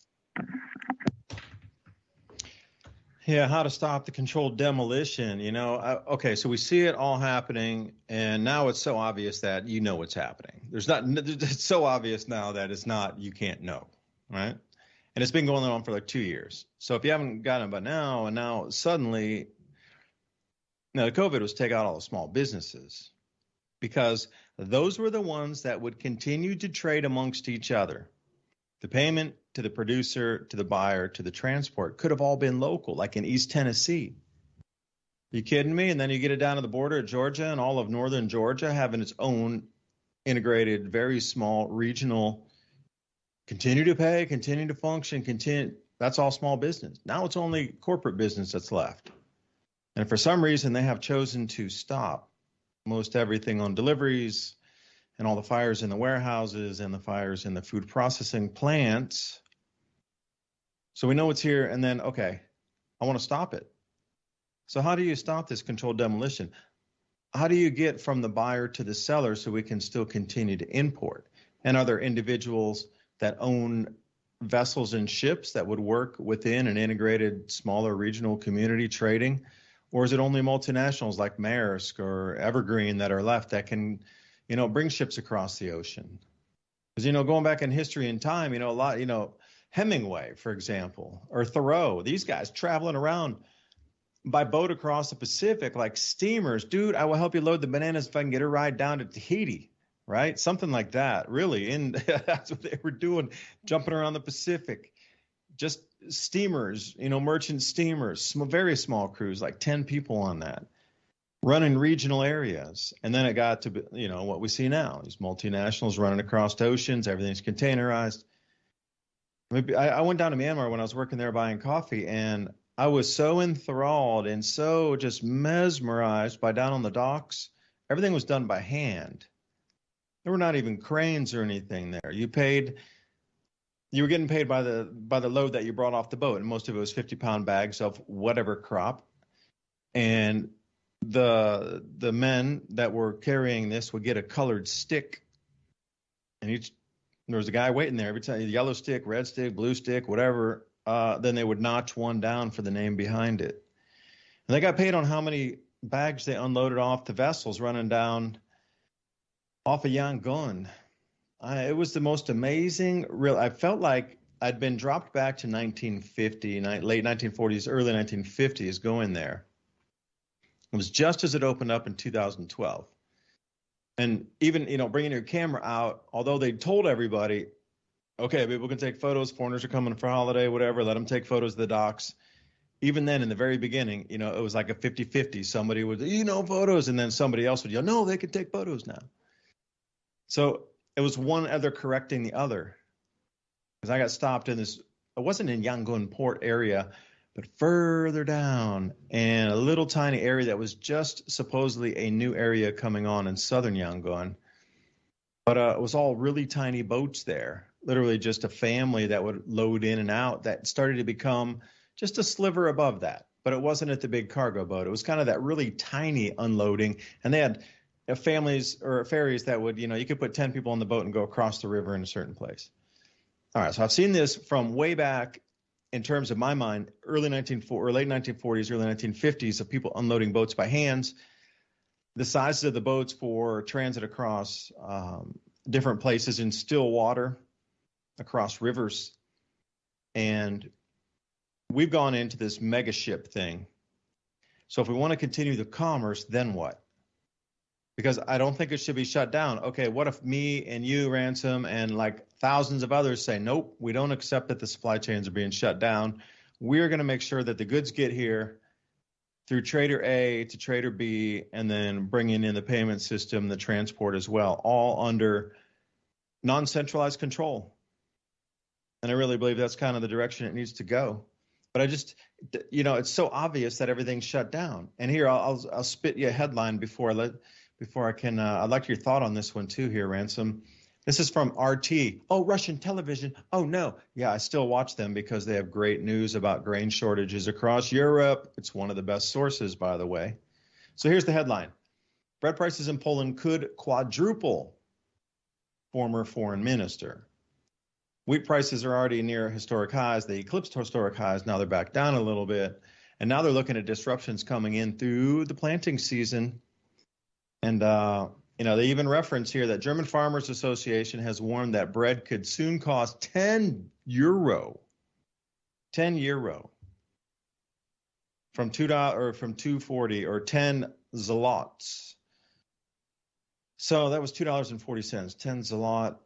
Yeah, how to stop the controlled demolition, okay, so we see it all happening, and now it's so obvious that what's happening. It's so obvious now that it's not, you can't know, right? And it's been going on for like 2 years. So if you haven't gotten it by now, and now suddenly, the COVID was take out all the small businesses because those were the ones that would continue to trade amongst each other. The payment to the producer, to the buyer, to the transport could have all been local, like in East Tennessee. You kidding me? And then you get it down to the border of Georgia and all of northern Georgia having its own integrated, very small regional, continue to pay, continue to function, that's all small business. Now it's only corporate business that's left. And for some reason, they have chosen to stop most everything on deliveries and all the fires in the warehouses and the fires in the food processing plants. So we know it's here, and then, okay, I want to stop it. So how do you stop this controlled demolition? How do you get from the buyer to the seller so we can still continue to import? And are there individuals that own vessels and ships that would work within an integrated, smaller regional community trading? Or is it only multinationals like Maersk or Evergreen that are left that can, bring ships across the ocean. Because, going back in history and time, a lot, Hemingway, for example, or Thoreau, these guys traveling around by boat across the Pacific like steamers. Dude, I will help you load the bananas if I can get a ride down to Tahiti, right? Something like that, really. And that's what they were doing, jumping around the Pacific. Just steamers, merchant steamers, very small crews, like 10 people on that, running regional areas. And then it got to, what we see now, these multinationals running across oceans, everything's containerized. I went down to Myanmar when I was working there buying coffee, and I was so enthralled and so just mesmerized by down on the docks. Everything was done by hand. There were not even cranes or anything there. You were getting paid by the load that you brought off the boat, and most of it was 50-pound bags of whatever crop. And the men that were carrying this would get a colored stick, and there was a guy waiting there every time, yellow stick, red stick, blue stick, whatever. Then they would notch one down for the name behind it. And they got paid on how many bags they unloaded off the vessels running down off of Yangon. It was the most amazing. I felt like I'd been dropped back to 1950, late 1940s, early 1950s, going there. It was just as it opened up in 2012. And even, bringing your camera out, although they told everybody, okay, people can take photos, foreigners are coming for holiday, whatever, let them take photos of the docks. Even then, in the very beginning, it was like a 50-50. Somebody would, photos, and then somebody else would yell, no, they can take photos now. So it was one other correcting the other. Because I got stopped in this, it wasn't in Yangon port area, but further down, and a little tiny area that was just supposedly a new area coming on in southern Yangon. But it was all really tiny boats there, literally just a family that would load in and out that started to become just a sliver above that. But it wasn't at the big cargo boat. It was kind of that really tiny unloading. And they had families or ferries that would, you could put 10 people on the boat and go across the river in a certain place. All right, so I've seen this from way back in terms of my mind, late 1940s, early 1950s, of people unloading boats by hands. The sizes of the boats for transit across different places in still water, across rivers. And we've gone into this mega ship thing. So if we want to continue the commerce, then what? Because I don't think it should be shut down. Okay, what if me and you, Ransom, and like thousands of others say, nope, we don't accept that the supply chains are being shut down. We're going to make sure that the goods get here through trader A to trader B, and then bringing in the payment system, the transport as well, all under non-centralized control. And I really believe that's kind of the direction it needs to go. But I just, it's so obvious that everything's shut down. And here, I'll spit you a headline before I can, I'd like your thought on this one too here, Ransom. This is from RT. Oh, Russian television. Oh, no. Yeah, I still watch them because they have great news about grain shortages across Europe. It's one of the best sources, by the way. So here's the headline. Bread prices in Poland could quadruple, former foreign minister. Wheat prices are already near historic highs. They eclipsed historic highs. Now they're back down a little bit. And now they're looking at disruptions coming in through the planting season. And, they even reference here that German Farmers Association has warned that bread could soon cost 10 euro from $2 or from 2.40 or 10 zlots. So that was $2.40. 10 zlot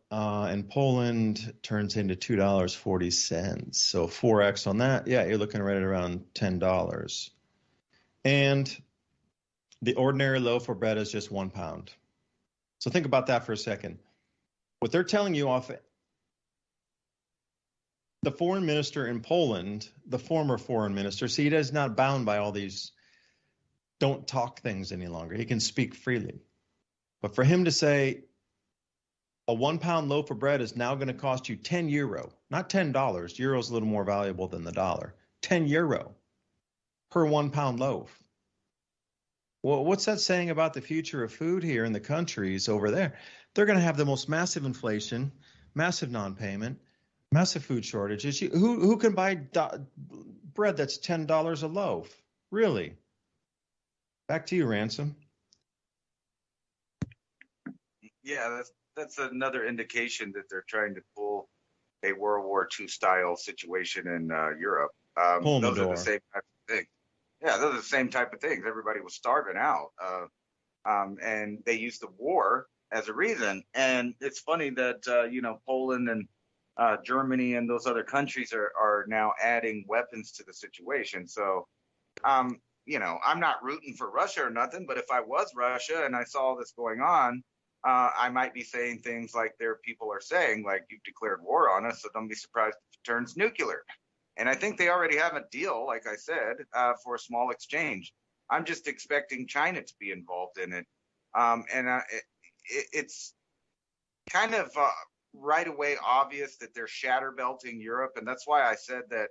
in Poland turns into $2.40. So 4x on that. Yeah, you're looking right at around $10. And the ordinary loaf of bread is just 1 pound. So think about that for a second. What they're telling you off the foreign minister in Poland, the former foreign minister, see, he is not bound by all these don't talk things any longer. He can speak freely. But for him to say a 1 pound loaf of bread is now going to cost you 10 euro, not $10. Euro is a little more valuable than the dollar. 10 euro per 1 pound loaf. Well, what's that saying about the future of food here in the countries over there? They're going to have the most massive inflation, massive non-payment, massive food shortages. Who can buy bread that's $10 a loaf? Really? Back to you, Ransom. Yeah, that's another indication that they're trying to pull a World War II style situation in Europe. Those are the same type of things. Yeah, those are the same type of things. Everybody was starving out, and they used the war as a reason. And it's funny that Poland and Germany and those other countries are now adding weapons to the situation. So, I'm not rooting for Russia or nothing, but if I was Russia and I saw this going on, I might be saying things like their people are saying, like, you've declared war on us, so don't be surprised if it turns nuclear. And I think they already have a deal, like I said, for a small exchange. I'm just expecting China to be involved in it. It's kind of right away obvious that they're shatter belting Europe. And that's why I said that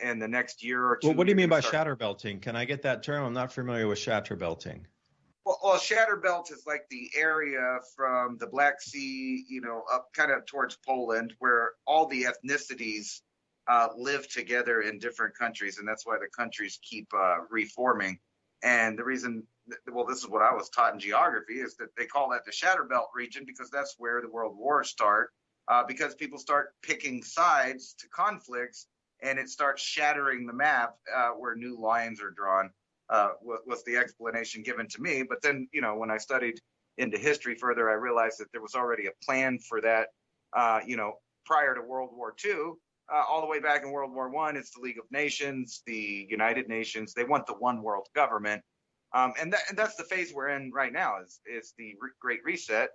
in the next year or two. Well, what do you mean by shatter belting? Can I get that term? I'm not familiar with shatter belting. Well, shatter belt is like the area from the Black Sea, up kind of towards Poland, where all the ethnicities live together in different countries, and that's why the countries keep reforming. And the reason, this is what I was taught in geography, is that they call that the shatter belt region because that's where the world wars start, because people start picking sides to conflicts, and it starts shattering the map where new lines are drawn. Was the explanation given to me. But then, when I studied into history further, I realized that there was already a plan for that, prior to World War II, all the way back in World War I. It's the League of Nations, the United Nations. They want the one world government. And that's the phase we're in right now is the Great Reset.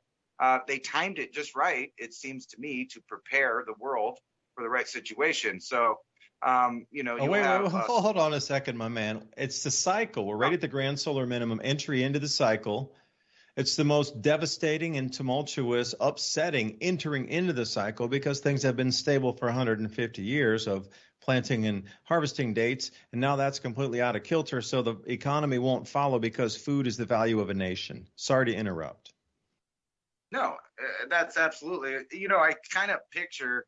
They timed it just right, it seems to me, to prepare the world for the right situation. So, hold on a second, my man. It's the cycle. We're right at the grand solar minimum, entry into the cycle. It's the most devastating and tumultuous, upsetting entering into the cycle because things have been stable for 150 years of planting and harvesting dates, and now that's completely out of kilter, so the economy won't follow because food is the value of a nation. Sorry to interrupt. No, that's absolutely. I kind of picture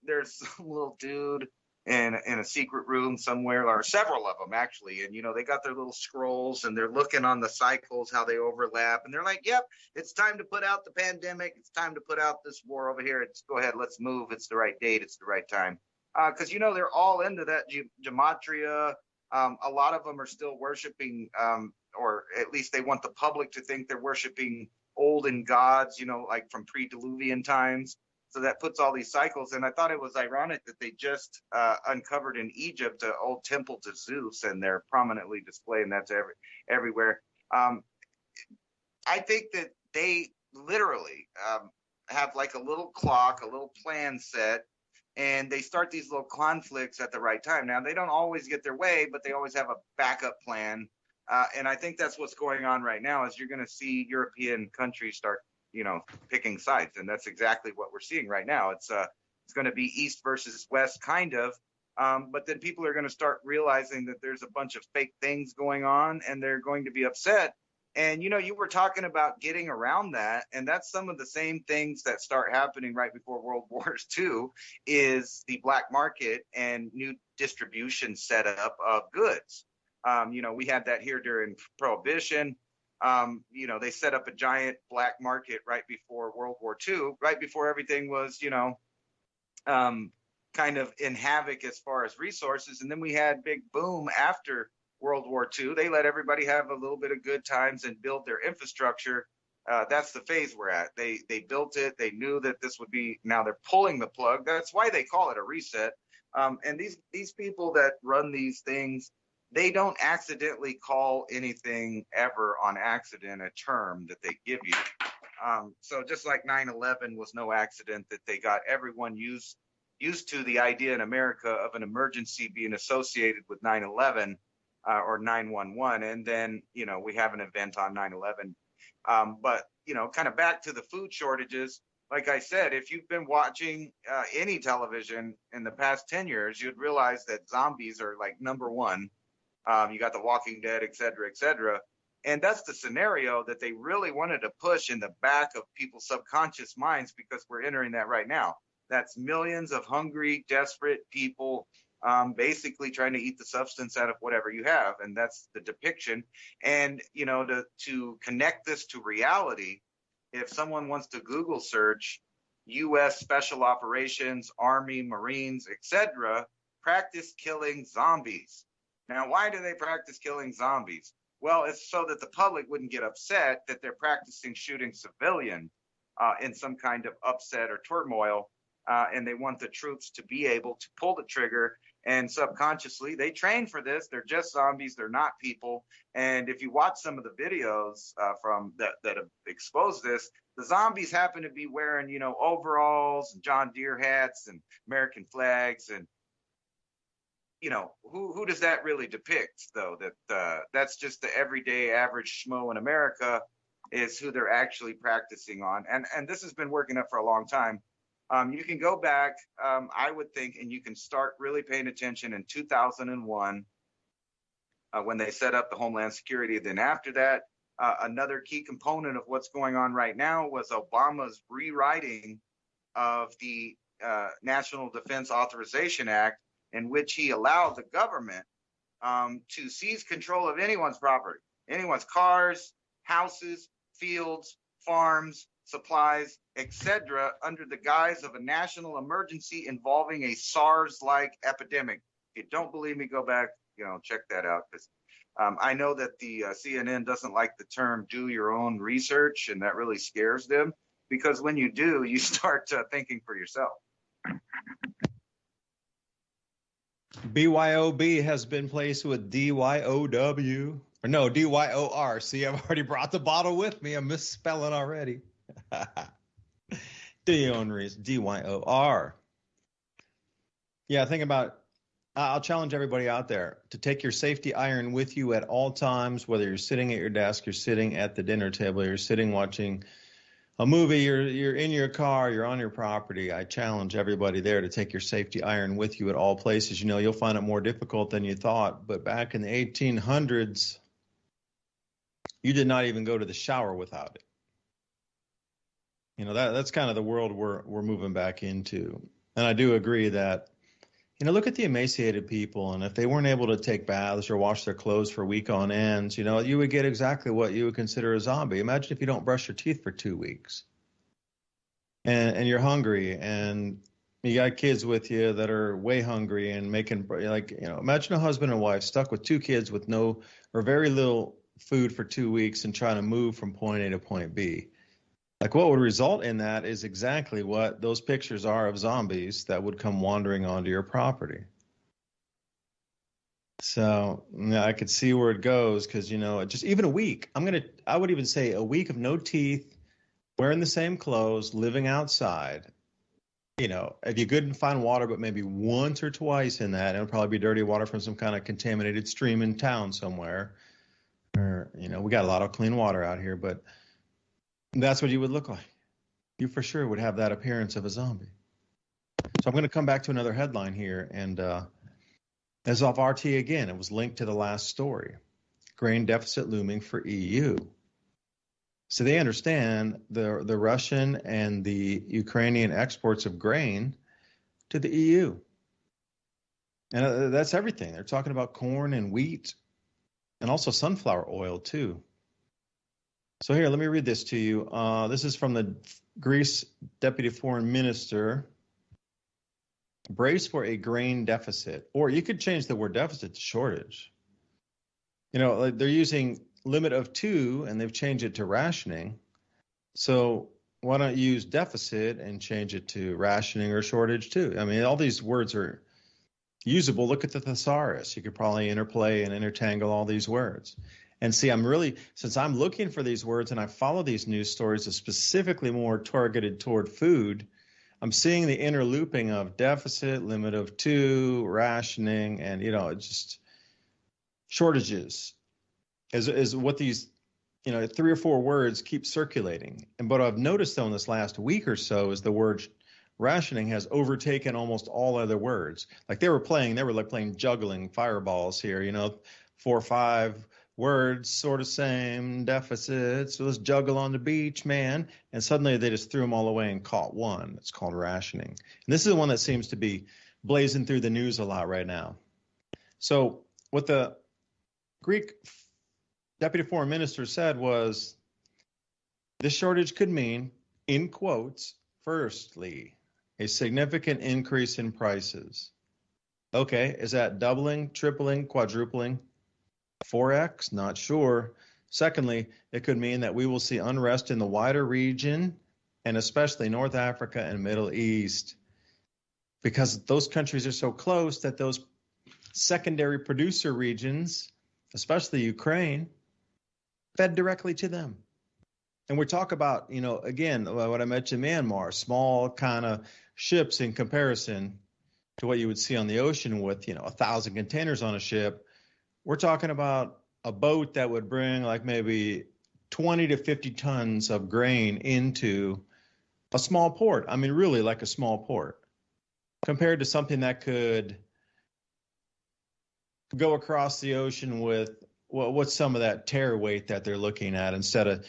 there's some little dude in a secret room somewhere, or several of them actually, and they got their little scrolls and they're looking on the cycles, how they overlap, and they're like, yep, it's time to put out the pandemic, it's time to put out this war over here, go ahead, let's move, it's the right date, it's the right time, because they're all into that gematria. A lot of them are still worshiping, or at least they want the public to think they're worshiping olden gods, like from pre-Diluvian times. So that puts all these cycles. And I thought it was ironic that they just uncovered in Egypt an old temple to Zeus, and they're prominently displaying that to everywhere. I think that they literally have like a little clock, a little plan set, and they start these little conflicts at the right time. Now, they don't always get their way, but they always have a backup plan. And I think that's what's going on right now is you're going to see European countries start picking sides. And that's exactly what we're seeing right now. It's going to be East versus West kind of. But then people are going to start realizing that there's a bunch of fake things going on and they're going to be upset. And, you were talking about getting around that. And that's some of the same things that start happening right before World War II is the black market and new distribution setup of goods. We had that here during Prohibition. They set up a giant black market right before World War II, right before everything was, kind of in havoc as far as resources. And then we had big boom after World War II. They let everybody have a little bit of good times and build their infrastructure. That's the phase we're at. They built it. They knew that this would be, now they're pulling the plug. That's why they call it a reset. And these people that run these things, they don't accidentally call anything ever on accident a term that they give you. So just like 9/11 was no accident that they got everyone used to the idea in America of an emergency being associated with 9/11 or 911. And then, we have an event on 9/11. But, kind of back to the food shortages. Like I said, if you've been watching any television in the past 10 years, you'd realize that zombies are like number one. You got The Walking Dead, et cetera, et cetera. And that's the scenario that they really wanted to push in the back of people's subconscious minds because we're entering that right now. That's millions of hungry, desperate people basically trying to eat the substance out of whatever you have. And that's the depiction. And, to connect this to reality if someone wants to Google search U.S. Special Operations, Army, Marines, etc., practice killing zombies. Now, why do they practice killing zombies? Well, it's so that the public wouldn't get upset that they're practicing shooting civilians in some kind of upset or turmoil, and they want the troops to be able to pull the trigger. And subconsciously, they train for this. They're just zombies. They're not people. And if you watch some of the videos from that have exposed this, the zombies happen to be wearing, overalls and John Deere hats and American flags. And, who does that really depict, though? That's just the everyday average schmo in America is who they're actually practicing on. And this has been working up for a long time. You can go back, I would think, and you can start really paying attention in 2001 when they set up the Homeland Security. Then after that, another key component of what's going on right now was Obama's rewriting of the National Defense Authorization Act, in which he allowed the government to seize control of anyone's property, anyone's cars, houses, fields, farms, supplies, etc., under the guise of a national emergency involving a SARS-like epidemic. If you don't believe me, go back, check that out. Because I know that the CNN doesn't like the term "do your own research," and that really scares them, because when you do, you start thinking for yourself. BYOB has been placed with DYOW. Or no, DYOR. See, I've already brought the bottle with me. I'm misspelling already. DYOR. Yeah, think about, I'll challenge everybody out there to take your safety iron with you at all times, whether you're sitting at your desk, you're sitting at the dinner table, you're sitting watching a movie, you're in your car, you're on your property. I challenge everybody there to take your safety iron with you at all places. You'll find it more difficult than you thought, but back in the 1800s, you did not even go to the shower without it. That's kind of the world we're moving back into. And I do agree that, look at the emaciated people, and if they weren't able to take baths or wash their clothes for a week on end, you would get exactly what you would consider a zombie. Imagine if you don't brush your teeth for 2 weeks and you're hungry and you got kids with you that are way hungry and making, imagine a husband and wife stuck with 2 kids with no or very little food for 2 weeks and trying to move from point A to point B. What would result in that is exactly what those pictures are of zombies that would come wandering onto your property. So I could see where it goes because, just even a week, I would even say a week of no teeth, wearing the same clothes, living outside. If you couldn't find water, but maybe once or twice in that, it would probably be dirty water from some kind of contaminated stream in town somewhere. Or, we got a lot of clean water out here, but that's what you would look like. You for sure would have that appearance of a zombie. So I'm going to come back to another headline here. And as of RT again, it was linked to the last story. Grain deficit looming for EU. So they understand the Russian and the Ukrainian exports of grain to the EU. And that's everything. They're talking about corn and wheat and also sunflower oil too. So here, let me read this to you. This is from the Greece Deputy Foreign Minister. Brace for a grain deficit. Or you could change the word deficit to shortage. They're using limit of 2, and they've changed it to rationing. So why not use deficit and change it to rationing or shortage too? All these words are usable. Look at the thesaurus. You could probably interplay and intertangle all these words. And see, since I'm looking for these words and I follow these news stories that specifically more targeted toward food, I'm seeing the interlooping of deficit, limit of 2, rationing, and, just shortages is what these, 3 or 4 words keep circulating. And what I've noticed, though, in this last week or so is the word rationing has overtaken almost all other words. They were playing juggling fireballs here, 4 or 5 words, sort of same, deficit, so let's juggle on the beach, man. And suddenly they just threw them all away and caught one. It's called rationing. And this is the one that seems to be blazing through the news a lot right now. So what the Greek Deputy Foreign Minister said was, This shortage could mean, in quotes, firstly, a significant increase in prices. Okay, is that doubling, tripling, quadrupling? 4x? Not sure. Secondly, it could mean that we will see unrest in the wider region, and especially North Africa and Middle East, because those countries are so close that those secondary producer regions, especially Ukraine, fed directly to them. And we talk about, again, what I mentioned, Myanmar, small kind of ships in comparison to what you would see on the ocean with, 1,000 containers on a ship. We're talking about a boat that would bring like maybe 20 to 50 tons of grain into a small port. I mean, really like a small port, compared to something that could go across the ocean with, well, what's some of that tare weight that they're looking at? Instead of,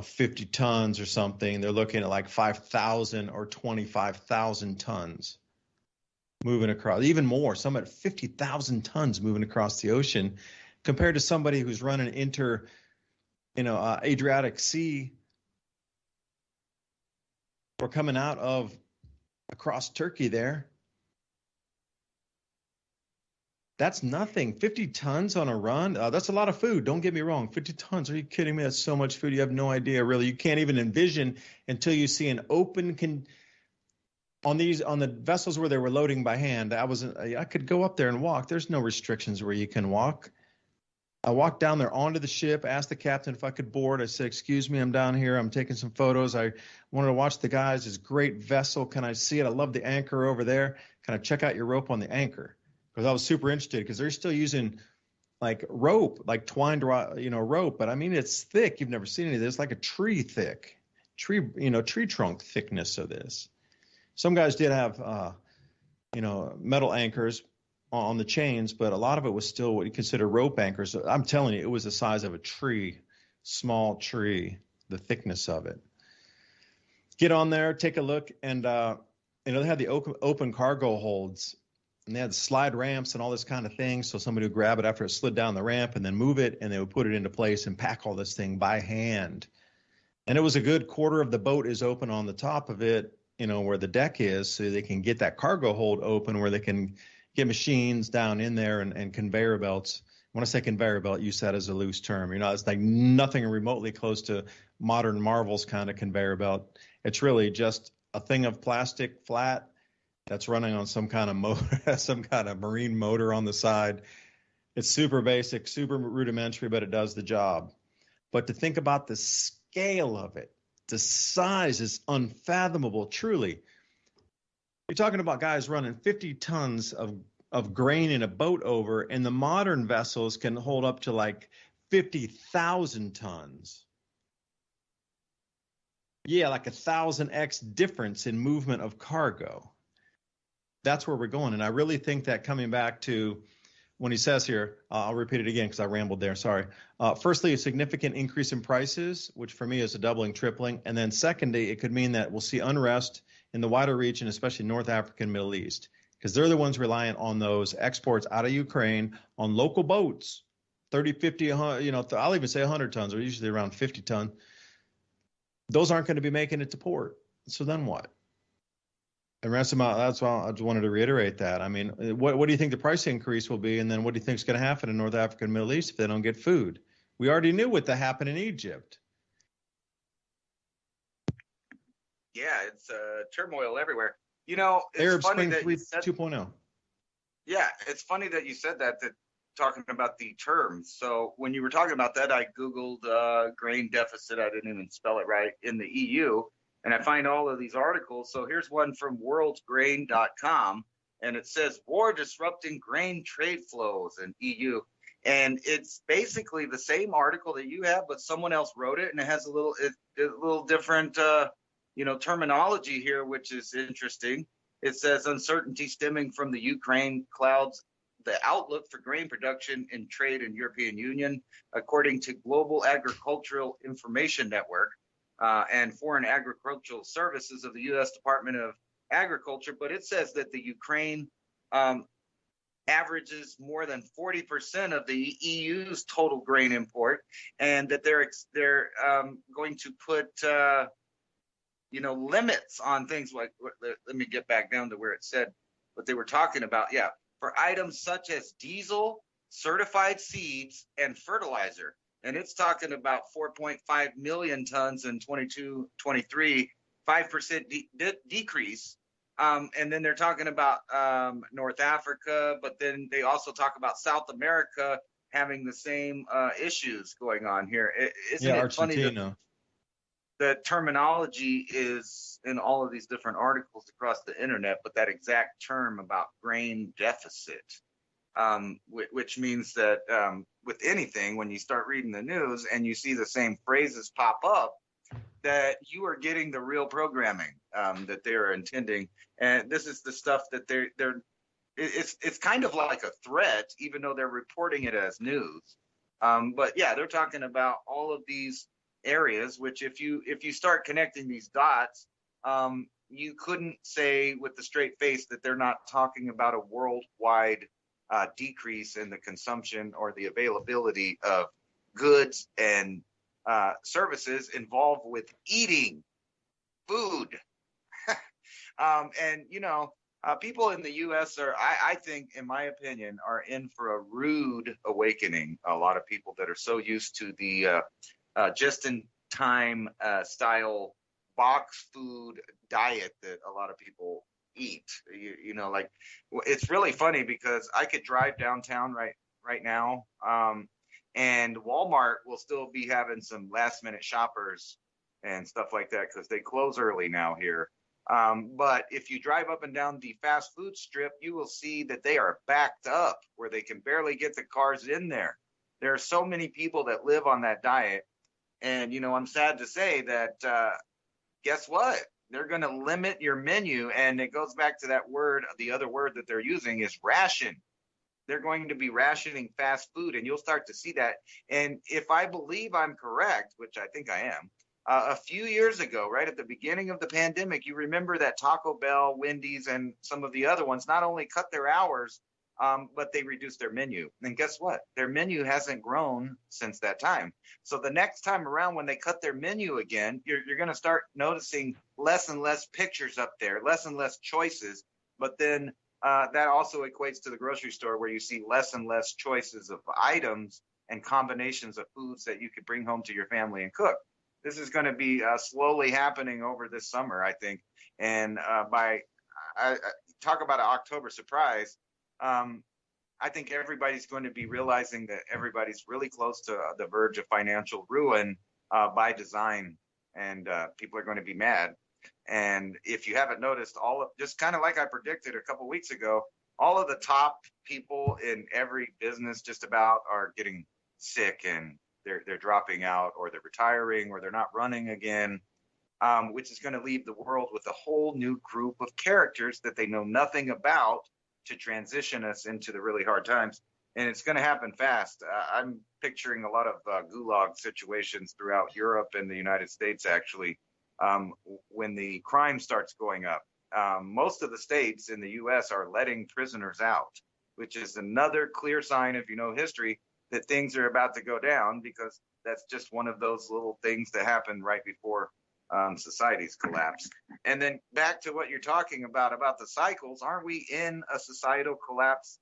50 tons or something, they're looking at like 5,000 or 25,000 tons moving across, even more, some at 50,000 tons moving across the ocean, compared to somebody who's running Adriatic Sea or coming out of across Turkey there. That's nothing. 50 tons on a run. That's a lot of food. Don't get me wrong. 50 tons. Are you kidding me? That's so much food. You have no idea, really. You can't even envision until you see an open on the vessels where they were loading by hand. I could go up there and walk. There's no restrictions where you can walk. I walked down there onto the ship, asked the captain if I could board. I said, "Excuse me, I'm down here. I'm taking some photos. I wanted to watch the guys. This great vessel. Can I see it? I love the anchor over there. Can I check out your rope on the anchor?" Because I was super interested, because they're still using like rope, like twined, rope. But I mean, it's thick. You've never seen any of this, like a tree thick, tree trunk thickness of this. Some guys did have, metal anchors on the chains, but a lot of it was still what you consider rope anchors. I'm telling you, it was the size of a tree, small tree, the thickness of it. Get on there, take a look, and they had the open cargo holds. And they had slide ramps and all this kind of thing. So somebody would grab it after it slid down the ramp and then move it, and they would put it into place and pack all this thing by hand. And it was a good quarter of the boat is open on the top of it, where the deck is, so they can get that cargo hold open where they can get machines down in there and conveyor belts. When I say conveyor belt, use that as a loose term. It's like nothing remotely close to modern marvels kind of conveyor belt. It's really just a thing of plastic flat that's running on some kind of motor, some kind of marine motor on the side. It's super basic, super rudimentary, but it does the job. But to think about the scale of it, the size is unfathomable, truly. You're talking about guys running 50 tons of grain in a boat over, and the modern vessels can hold up to like 50,000 tons. Yeah, like 1,000x difference in movement of cargo. That's where we're going. And I really think that, coming back to when he says here, I'll repeat it again because I rambled there. Sorry. Firstly, a significant increase in prices, which for me is a doubling, tripling. And then secondly, it could mean that we'll see unrest in the wider region, especially North Africa and Middle East, because they're the ones reliant on those exports out of Ukraine on local boats, 30, 50, 100, I'll even say 100 tons, or usually around 50 ton. Those aren't going to be making it to port. So then what? And that's why I just wanted to reiterate that. I mean, what do you think the price increase will be? And then what do you think is going to happen in North Africa and Middle East if they don't get food? We already knew what happened in Egypt. Yeah, it's turmoil everywhere. It's Arab funny Spring that 2.0. Yeah, it's funny that you said that talking about the terms. So when you were talking about that, I Googled grain deficit. I didn't even spell it right, in the EU. And I find all of these articles. So here's one from worldgrain.com, and it says war disrupting grain trade flows in EU. And it's basically the same article that you have, but someone else wrote it, and it has a little different, terminology here, which is interesting. It says uncertainty stemming from the Ukraine clouds the outlook for grain production and trade in European Union, according to Global Agricultural Information Network. And Foreign Agricultural Services of the U.S. Department of Agriculture. But it says that the Ukraine averages more than 40% of the EU's total grain import, and that they're going to put limits on things like, let me get back down to where it said what they were talking about. Yeah, for items such as diesel, certified seeds, and fertilizer. And it's talking about 4.5 million tons in 22-23, 5% decrease. And then they're talking about North Africa, but then they also talk about South America having the same issues going on here. Isn't it funny that the terminology is in all of these different articles across the internet, but that exact term about grain deficit, which means that with anything, when you start reading the news and you see the same phrases pop up, that you are getting the real programming that they are intending. And this is the stuff that it's kind of like a threat, even though they're reporting it as news. But yeah, they're talking about all of these areas, which if you start connecting these dots, you couldn't say with the straight face that they're not talking about a worldwide decrease in the consumption or the availability of goods and services involved with eating food. And people in the U.S. are, I think, in my opinion, are in for a rude awakening. A lot of people that are so used to the just-in-time style box food diet that a lot of people eat. Like, it's really funny because I could drive downtown right now, and Walmart will still be having some last-minute shoppers and stuff like that because they close early now here. But if you drive up and down the fast food strip, you will see that they are backed up where they can barely get the cars in there. There are so many people that live on that diet. And, I'm sad to say that, guess what? They're going to limit your menu. And it goes back to that word. The other word that they're using is ration. They're going to be rationing fast food, and you'll start to see that. And if I believe I'm correct, which I think I am, a few years ago, right at the beginning of the pandemic, you remember that Taco Bell, Wendy's, and some of the other ones not only cut their hours, but they reduced their menu. And guess what? Their menu hasn't grown since that time. So the next time around when they cut their menu again, you're going to start noticing less and less pictures up there, less and less choices. But then that also equates to the grocery store where you see less and less choices of items and combinations of foods that you could bring home to your family and cook. This is going to be slowly happening over this summer, I think. And talk about an October surprise. I think everybody's going to be realizing that everybody's really close to the verge of financial ruin by design, and people are going to be mad. And if you haven't noticed, just kind of like I predicted a couple weeks ago, all of the top people in every business just about are getting sick, and they're dropping out, or they're retiring, or they're not running again, which is going to leave the world with a whole new group of characters that they know nothing about to transition us into the really hard times. And it's going to happen fast. I'm picturing a lot of gulag situations throughout Europe and the United States, actually, when the crime starts going up. Most of the states in the U.S. are letting prisoners out, which is another clear sign, if you know history, that things are about to go down, because that's just one of those little things that happen right before societies collapse. And then back to what you're talking about the cycles, aren't we in a societal collapse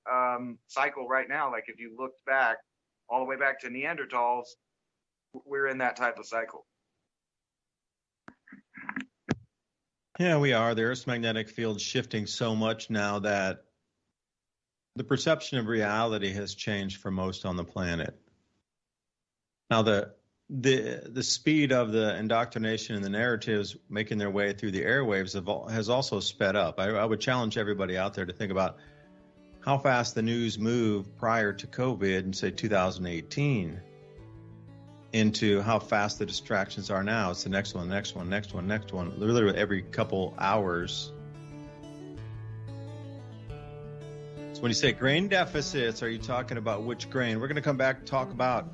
cycle right now? Like if you looked back all the way back to Neanderthals, we're in that type of cycle. Yeah, we are. The Earth's magnetic field shifting so much now that the perception of reality has changed for most on the planet. Now, the speed of the indoctrination and the narratives making their way through the airwaves has also sped up. I would challenge everybody out there to think about how fast the news moved prior to COVID in, say, 2018, into how fast the distractions are now. It's the next one, literally every couple hours. So when you say grain deficits, are you talking about which grain? We're going to come back and talk about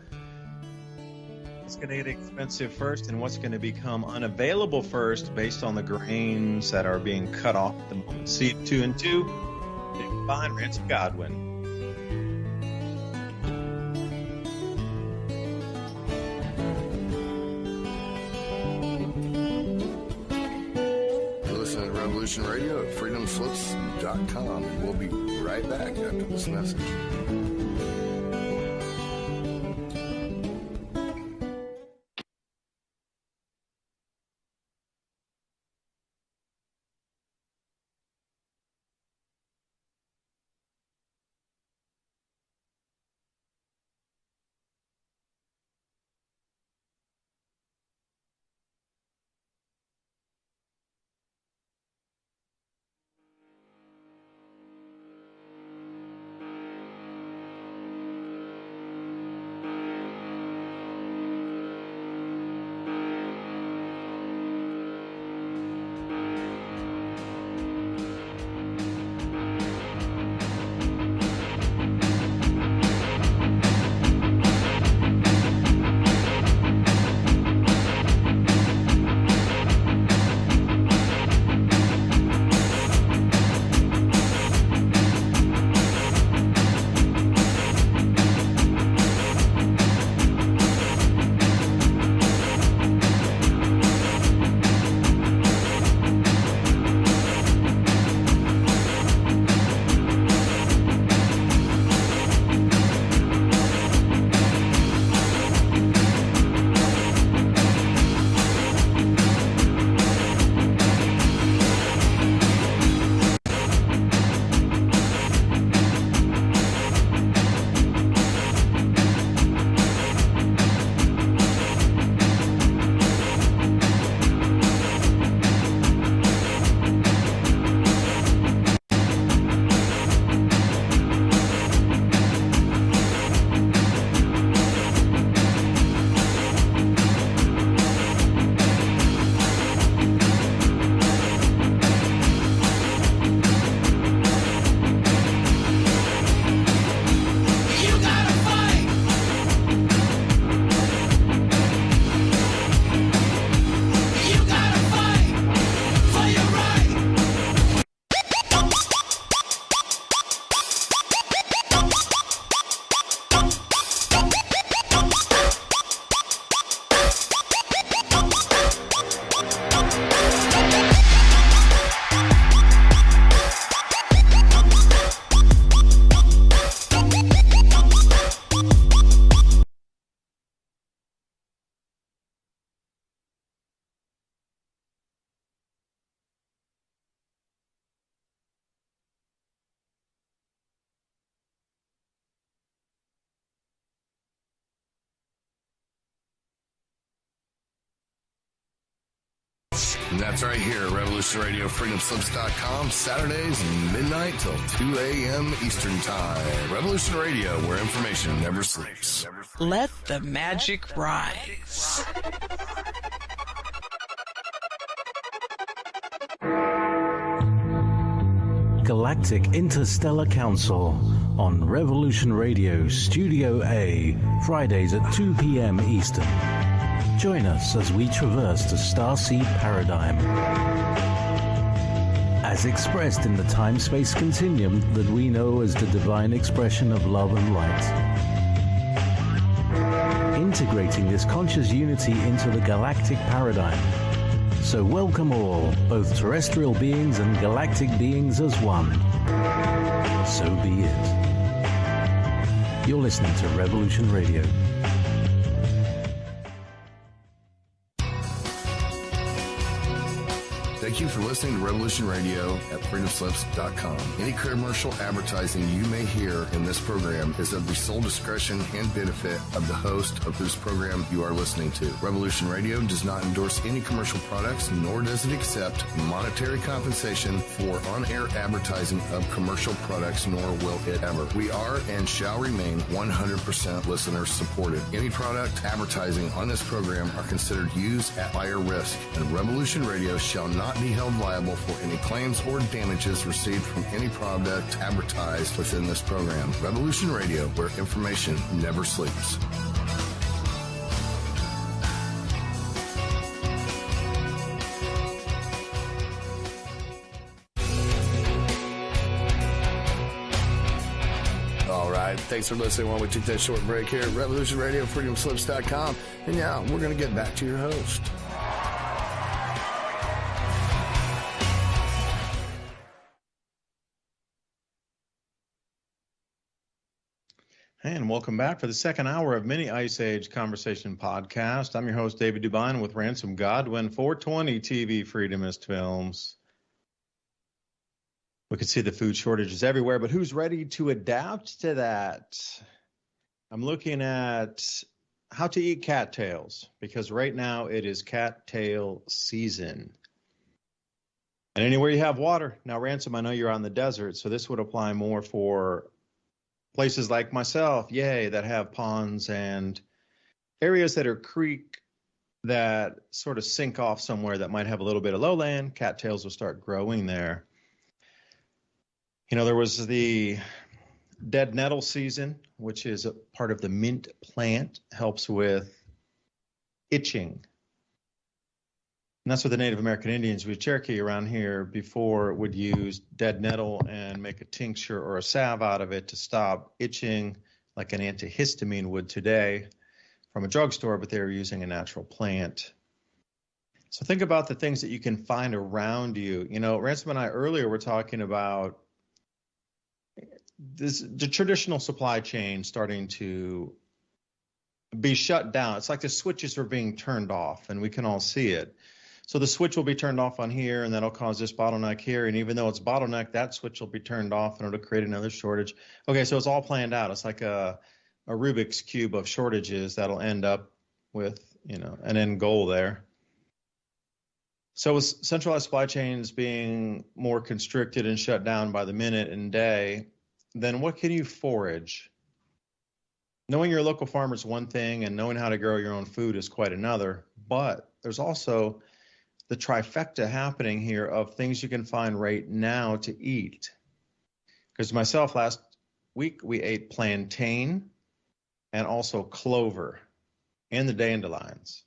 what's going to get expensive first and what's going to become unavailable first based on the grains that are being cut off at the moment. See 2 and 2, Big Fine, Ransom Godwin. Revolution Radio at freedomslips.com. And we'll be right back after this message. And that's right here at Revolution Radio, freedomslips.com, Saturdays, midnight till 2 a.m. Eastern Time. Revolution Radio, where information never sleeps. Let the magic rise. Galactic Interstellar Council on Revolution Radio, Studio A, Fridays at 2 p.m. Eastern. Join us as we traverse the starseed paradigm, as expressed in the time-space continuum that we know as the divine expression of love and light. Integrating this conscious unity into the galactic paradigm. So welcome all, both terrestrial beings and galactic beings as one. So be it. You're listening to Revolution Radio. Thank you for listening to Revolution Radio at freedomslips.com. Any commercial advertising you may hear in this program is of the sole discretion and benefit of the host of whose program you are listening to. Revolution Radio does not endorse any commercial products, nor does it accept monetary compensation for on-air advertising of commercial products, nor will it ever. We are and shall remain 100% listener supported. Any product advertising on this program are considered used at higher risk, and Revolution Radio shall not be held liable for any claims or damages received from any product advertised within this program. Revolution Radio, where information never sleeps. All right, thanks for listening while we took that short break here at Revolution Radio, freedomslips.com. And now we're going to get back to your host. And welcome back for the second hour of Mini Ice Age Conversation Podcast. I'm your host, David Dubine, with Ransom Godwin, 420 TV Freedomist Films. We can see the food shortages everywhere, but who's ready to adapt to that? I'm looking at how to eat cattails, because right now it is cattail season. And anywhere you have water. Now, Ransom, I know you're on the desert, so this would apply more for places like myself, that have ponds and areas that are creek that sort of sink off somewhere that might have a little bit of lowland. Cattails will start growing there. You know, there was the dead nettle season, which is a part of the mint plant, helps with itching. And that's what the Native American Indians, we Cherokee around here before, would use dead nettle and make a tincture or a salve out of it to stop itching, like an antihistamine would today from a drugstore, but they were using a natural plant. So think about the things that you can find around you. You know, Ransom and I earlier were talking about the traditional supply chain starting to be shut down. It's like the switches are being turned off, and we can all see it. So the switch will be turned off on here, and that'll cause this bottleneck here. And even though it's bottleneck, that switch will be turned off, and it'll create another shortage. Okay, so it's all planned out. It's like a Rubik's Cube of shortages that'll end up with, an end goal there. So with centralized supply chains being more constricted and shut down by the minute and day, then what can you forage? Knowing your local farmer is one thing, and knowing how to grow your own food is quite another. But there's also the trifecta happening here of things you can find right now to eat. Because myself, last week, we ate plantain and also clover and the dandelions.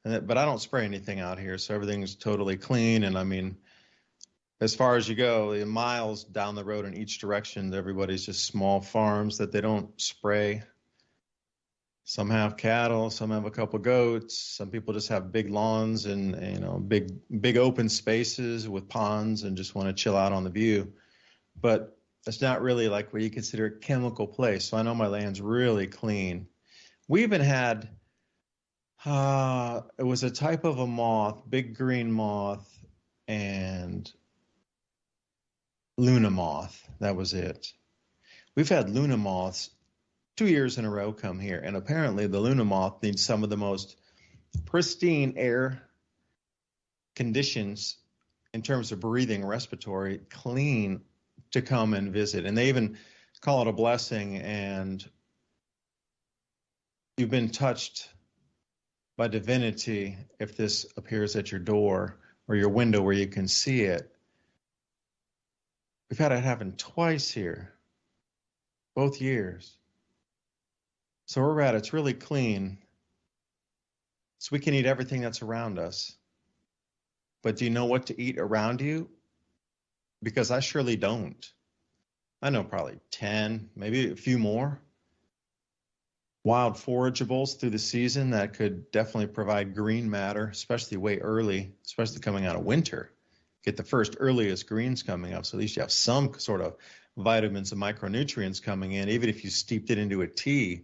But I don't spray anything out here, so everything's totally clean. And I mean, as far as you go, miles down the road in each direction, everybody's just small farms that they don't spray. Some have cattle, some have a couple goats, some people just have big lawns and big open spaces with ponds and just want to chill out on the view. But it's not really like what you consider a chemical place. So I know my land's really clean. We even had it was a type of a moth, big green moth, and Luna moth. That was it. We've had Luna moths 2 years in a row come here, and apparently the Luna moth needs some of the most pristine air conditions in terms of breathing, respiratory, clean, to come and visit. And they even call it a blessing, and you've been touched by divinity if this appears at your door or your window where you can see it. We've had it happen twice here, both years. So where we're at, it's really clean. So we can eat everything that's around us. But do you know what to eat around you? Because I surely don't. I know probably 10, maybe a few more wild forageables through the season that could definitely provide green matter, especially way early, especially coming out of winter. Get the first earliest greens coming up, so at least you have some sort of vitamins and micronutrients coming in, even if you steeped it into a tea,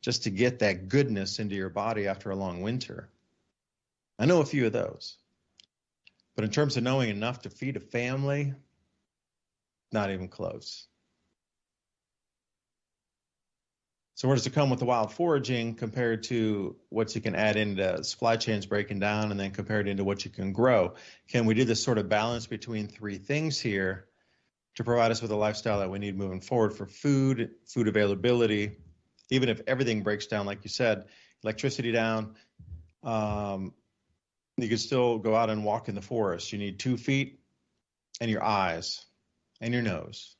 just to get that goodness into your body after a long winter. I know a few of those. But in terms of knowing enough to feed a family, not even close. So where does it come with the wild foraging compared to what you can add into supply chains breaking down, and then compared into what you can grow? Can we do this sort of balance between three things here to provide us with a lifestyle that we need moving forward for food availability, even if everything breaks down, like you said, electricity down, you can still go out and walk in the forest. You need 2 feet and your eyes and your nose.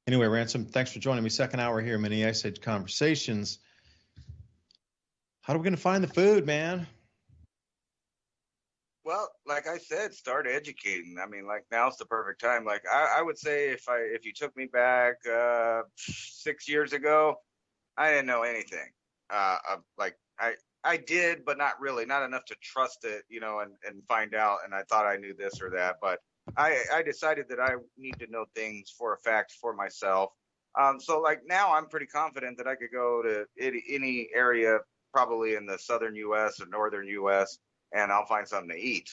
Anyway, Ransom, thanks for joining me. Second hour here, Mini Ice Age Conversations. How are we going to find the food, man? Well, like I said, start educating. I mean, like, now's the perfect time. Like, I would say if you took me back 6 years ago, I didn't know anything. I did, but not really, not enough to trust it, and find out. And I thought I knew this or that, but I decided that I need to know things for a fact for myself. So like now I'm pretty confident that I could go to any area, probably in the southern U.S. or northern U.S., and I'll find something to eat.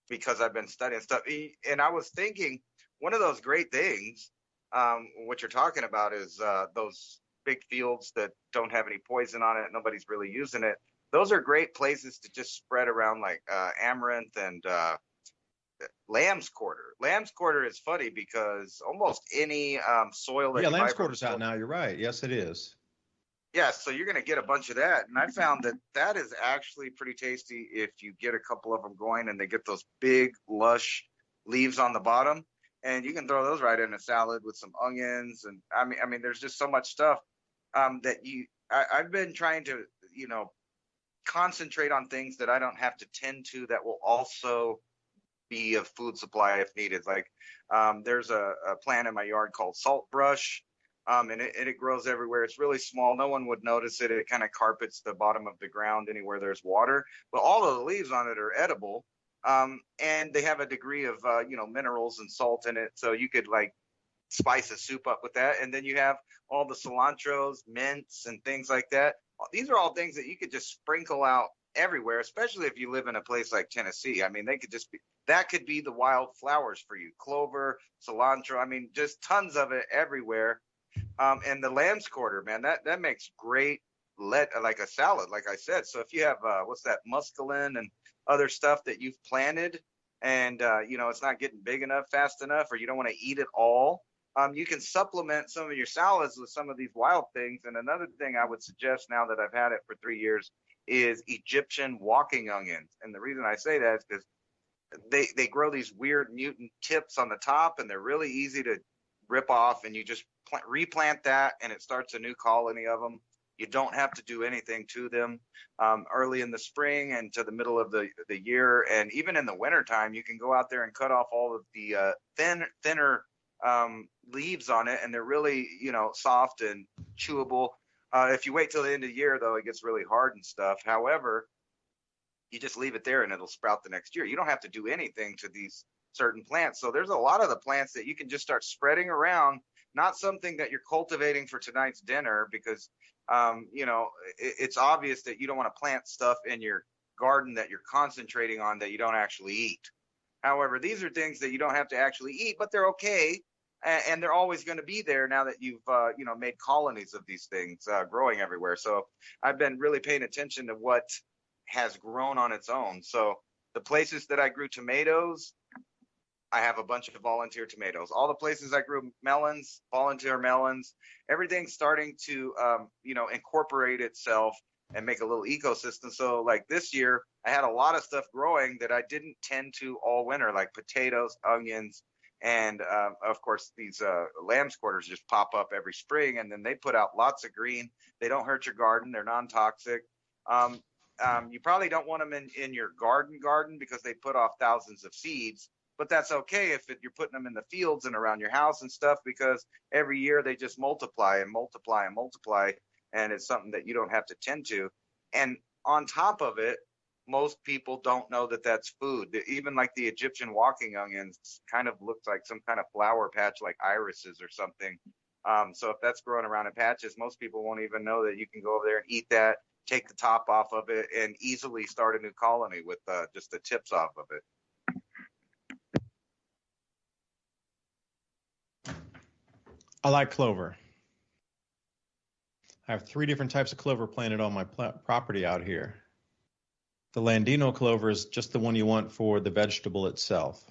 Because I've been studying stuff. And I was thinking one of those great things, what you're talking about is those big fields that don't have any poison on it. Nobody's really using it. Those are great places to just spread around like amaranth and lamb's quarter. Lamb's quarter is funny because almost any soil that lamb's quarter's out now. You're right. Yes, it is. Yeah, so you're going to get a bunch of that. And I found that that is actually pretty tasty if you get a couple of them going and they get those big, lush leaves on the bottom. And you can throw those right in a salad with some onions. And I mean, there's just so much stuff that I've been trying to, concentrate on things that I don't have to tend to that will also be a food supply if needed. Like there's a plant in my yard called saltbrush. And it grows everywhere. It's really small. No one would notice it. It kind of carpets the bottom of the ground anywhere there's water. But all of the leaves on it are edible. And they have a degree of, minerals and salt in it. So you could like spice a soup up with that. And then you have all the cilantros, mints, and things like that. These are all things that you could just sprinkle out everywhere, especially if you live in a place like Tennessee. I mean, that could be the wild flowers for you. Clover, cilantro. I mean, just tons of it everywhere. And the lamb's quarter, man, that makes great like a salad, like I said. So if you have muscalin and other stuff that you've planted and it's not getting big enough fast enough, or you don't want to eat it all, you can supplement some of your salads with some of these wild things. And another thing I would suggest, now that I've had it for 3 years, is Egyptian walking onions. And the reason I say that is because they grow these weird mutant tips on the top, and they're really easy to rip off, and you just replant that and it starts a new colony of them. You don't have to do anything to them early in the spring and to the middle of the year. And even in the wintertime, you can go out there and cut off all of the thinner leaves on it, and they're really, soft and chewable. If you wait till the end of the year, though, it gets really hard and stuff. However, you just leave it there and it'll sprout the next year. You don't have to do anything to these certain plants. So there's a lot of the plants that you can just start spreading around, not something that you're cultivating for tonight's dinner, because, it's obvious that you don't want to plant stuff in your garden that you're concentrating on that you don't actually eat. However, these are things that you don't have to actually eat, but they're okay. And they're always going to be there now that you've, made colonies of these things growing everywhere. So I've been really paying attention to what has grown on its own. So the places that I grew tomatoes, I have a bunch of volunteer tomatoes. All the places I grew melons, volunteer melons, everything's starting to, incorporate itself and make a little ecosystem. So like this year, I had a lot of stuff growing that I didn't tend to all winter, like potatoes, onions, and of course, these lamb's quarters just pop up every spring, and then they put out lots of green. They don't hurt your garden. They're non-toxic. You probably don't want them in your garden because they put off thousands of seeds. But that's okay if you're putting them in the fields and around your house and stuff, because every year they just multiply and multiply and multiply, and it's something that you don't have to tend to. And on top of it, most people don't know that that's food. Even like the Egyptian walking onions kind of looks like some kind of flower patch, like irises or something. So if that's growing around in patches, most people won't even know that you can go over there and eat that, take the top off of it, and easily start a new colony with just the tips off of it. I like clover. I have 3 different types of clover planted on my property out here. The Landino clover is just the one you want for the vegetable itself.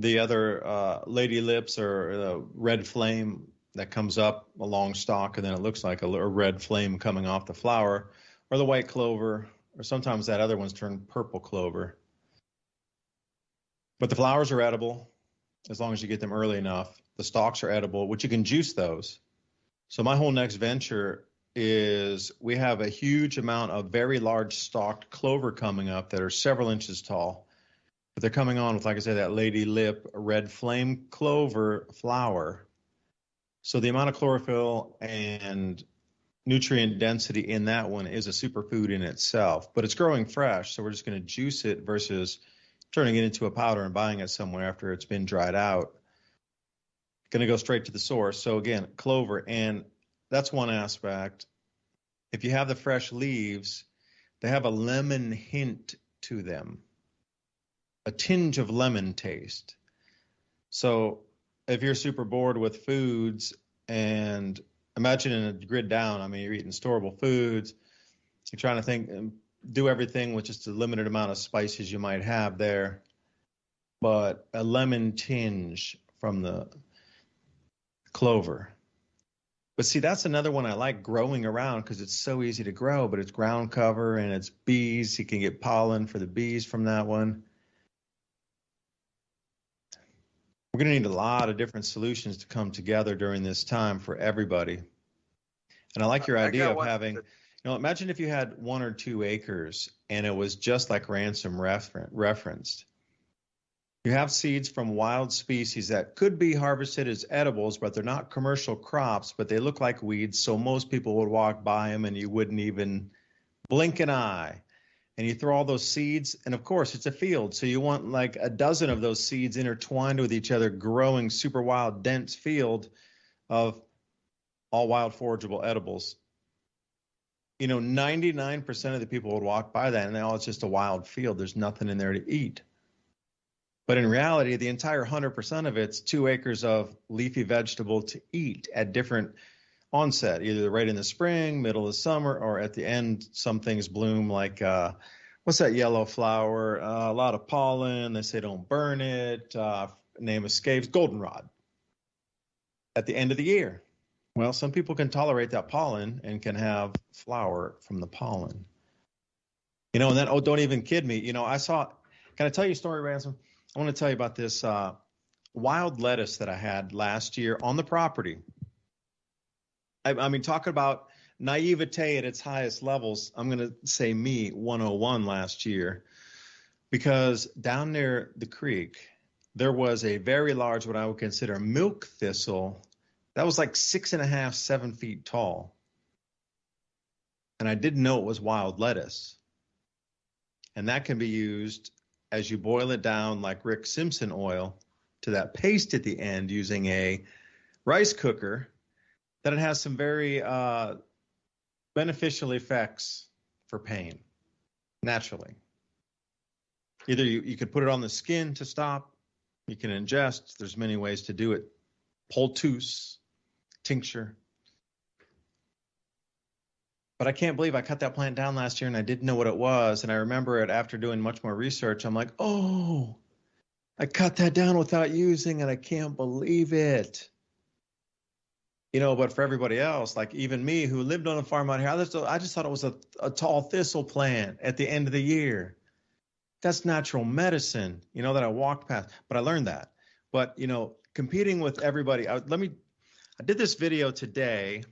The other lady lips or red flame that comes up a long stalk, and then it looks like a red flame coming off the flower, or the white clover, or sometimes that other one's turned purple clover. But the flowers are edible as long as you get them early enough. The stalks are edible, which you can juice those. So my whole next venture is we have a huge amount of very large stalked clover coming up that are several inches tall. But they're coming on with, like I said, that lady lip red flame clover flower. So the amount of chlorophyll and nutrient density in that one is a superfood in itself. But it's growing fresh, so we're just going to juice it versus turning it into a powder and buying it somewhere after it's been dried out. going to go straight to the source. So again, clover, and that's one aspect. If you have the fresh leaves, they have a lemon hint to them, a tinge of lemon taste. So if you're super bored with foods, and imagine in a grid down, I mean, you're eating storable foods, you're trying to think and do everything with just a limited amount of spices you might have there, but a lemon tinge from the clover. But see, that's another one I like growing around because it's so easy to grow, but it's ground cover and it's bees. You can get pollen for the bees from that one. We're going to need a lot of different solutions to come together during this time for everybody. And I like your idea of having, imagine if you had 1 or 2 acres and it was just like Ransom referenced. You have seeds from wild species that could be harvested as edibles, but they're not commercial crops, but they look like weeds, so most people would walk by them and you wouldn't even blink an eye. And you throw all those seeds, and of course, it's a field, so you want like a dozen of those seeds intertwined with each other, growing super wild, dense field of all wild forageable edibles. 99% of the people would walk by that, and it's just a wild field. There's nothing in there to eat. But in reality, the entire 100% of it's 2 acres of leafy vegetable to eat at different onset, either right in the spring, middle of summer, or at the end. Some things bloom like, what's that yellow flower? A lot of pollen. They say don't burn it. Name escapes. Goldenrod. At the end of the year. Well, some people can tolerate that pollen and can have flower from the pollen. And then, don't even kid me. Can I tell you a story, Ransom? I want to tell you about this wild lettuce that I had last year on the property. I mean, talking about naivete at its highest levels, I'm going to say me 101 last year, because down near the creek, there was a very large, what I would consider milk thistle that was like 6.5, 7 feet tall. And I didn't know it was wild lettuce. And that can be used as you boil it down like Rick Simpson oil to that paste at the end using a rice cooker, that it has some very beneficial effects for pain, naturally. Either you could put it on the skin to stop, you can ingest, there's many ways to do it. Poultice, tincture. But I can't believe I cut that plant down last year and I didn't know what it was. And I remember it after doing much more research. I'm like, oh, I cut that down without using it. I can't believe it. But for everybody else, like even me who lived on a farm out here, I just thought it was a tall thistle plant at the end of the year. That's natural medicine, that I walked past. But I learned that. But, competing with everybody, I did this video today.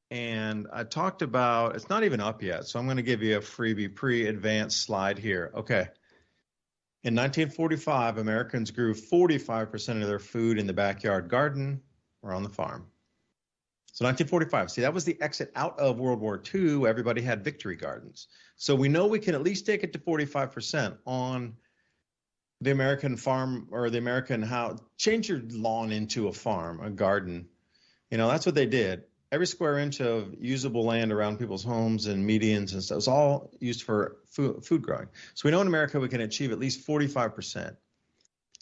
And I talked about, it's not even up yet, so I'm going to give you a freebie pre-advanced slide here. Okay. In 1945, Americans grew 45% of their food in the backyard garden or on the farm. So 1945, see, that was the exit out of World War II. Everybody had victory gardens. So we know we can at least take it to 45% on the American farm or the American house. Change your lawn into a farm, a garden. That's what they did. Every square inch of usable land around people's homes and medians and stuff was all used for food growing. So we know in America we can achieve at least 45%.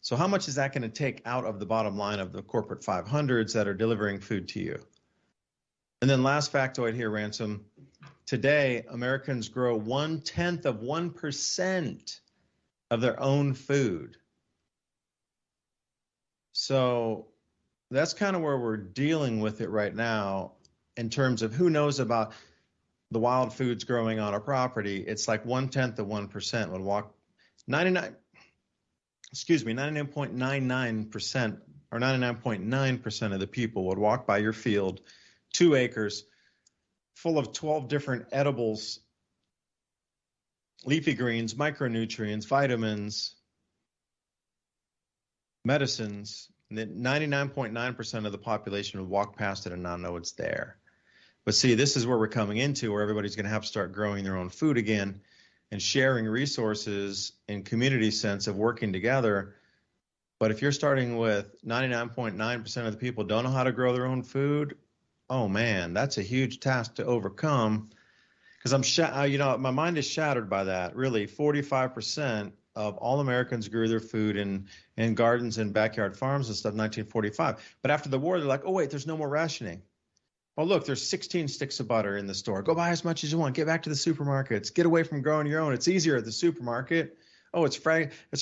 So how much is that going to take out of the bottom line of the corporate 500s that are delivering food to you? And then last factoid here, Ransom. Today, Americans grow 0.1% of their own food. So that's kind of where we're dealing with it right now. In terms of who knows about the wild foods growing on a property, it's like 0.1% would walk 99.99% or 99.9% of the people would walk by your field, 2 acres full of 12 different edibles, leafy greens, micronutrients, vitamins, medicines. And that 99.9% of the population would walk past it and not know it's there. But see, this is where we're coming into, where everybody's going to have to start growing their own food again and sharing resources in community sense of working together But if you're starting with 99.9% of the people don't know how to grow their own food, oh man, that's a huge task to overcome. Because my mind is shattered by that. Really, 45% of all Americans grew their food in gardens and backyard farms and stuff in 1945. But after the war, they're like, oh wait, there's no more rationing. Oh look, there's 16 sticks of butter in the store. Go buy as much as you want. Get back to the supermarkets. Get away from growing your own. It's easier at the supermarket. Oh, it's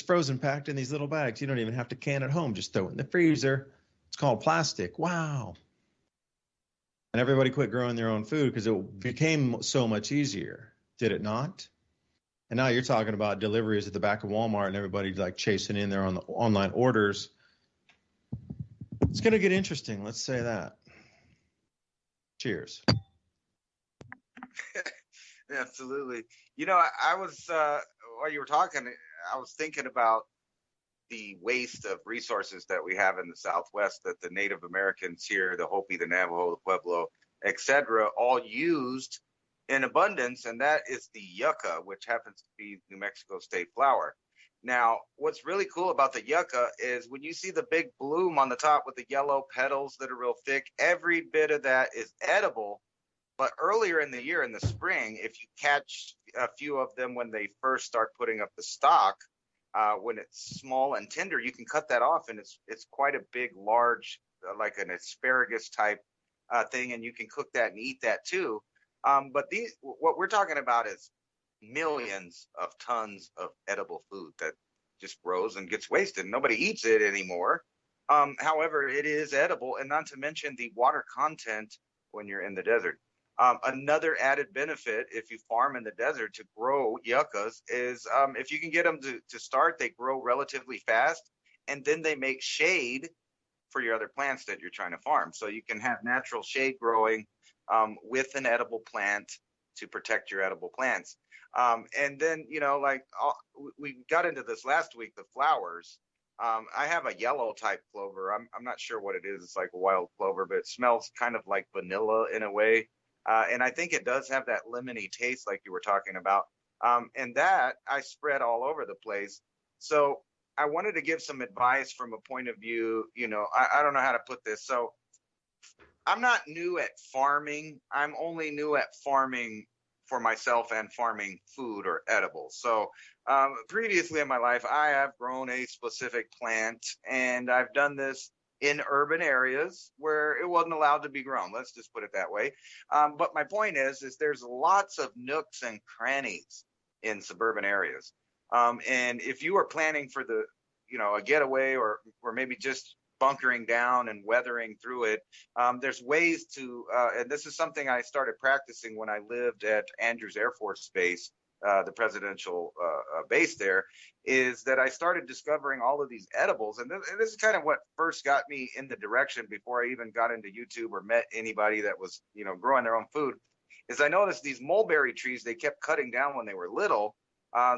frozen packed in these little bags. You don't even have to can at home. Just throw it in the freezer. It's called plastic. Wow. And everybody quit growing their own food because it became so much easier. Did it not? And now you're talking about deliveries at the back of Walmart and everybody like chasing in there on the online orders. It's going to get interesting. Let's say that. Cheers. Absolutely. I was, while you were talking, I was thinking about the waste of resources that we have in the Southwest that the Native Americans here, the Hopi, the Navajo, the Pueblo, etc., all used in abundance, and that is the yucca, which happens to be New Mexico state flower. Now, what's really cool about the yucca is when you see the big bloom on the top with the yellow petals that are real thick, every bit of that is edible. But earlier in the year, in the spring, if you catch a few of them when they first start putting up the stalk, when it's small and tender, you can cut that off, and it's quite a big, large, like an asparagus type thing, and you can cook that and eat that too. But what we're talking about is millions of tons of edible food that just grows and gets wasted. Nobody eats it anymore. However, it is edible, and not to mention the water content when you're in the desert. Another added benefit if you farm in the desert to grow yuccas is if you can get them to start, they grow relatively fast, and then they make shade for your other plants that you're trying to farm. So you can have natural shade growing with an edible plant to protect your edible plants. And then, we got into this last week, the flowers. I have a yellow type clover. I'm not sure what it is. It's like a wild clover, but it smells kind of like vanilla in a way. And I think it does have that lemony taste like you were talking about. And that I spread all over the place. So I wanted to give some advice from a point of view, I don't know how to put this. So I'm not new at farming. I'm only new at farming for myself and farming food or edibles. So previously in my life, I have grown a specific plant, and I've done this in urban areas where it wasn't allowed to be grown. Let's just put it that way. But my point is there's lots of nooks and crannies in suburban areas. And if you are planning for a getaway or maybe just bunkering down and weathering through it, there's ways to, and this is something I started practicing when I lived at Andrews Air Force Base, the presidential base there, is that I started discovering all of these edibles. And this is kind of what first got me in the direction before I even got into YouTube or met anybody that was, growing their own food, is I noticed these mulberry trees, they kept cutting down when they were little.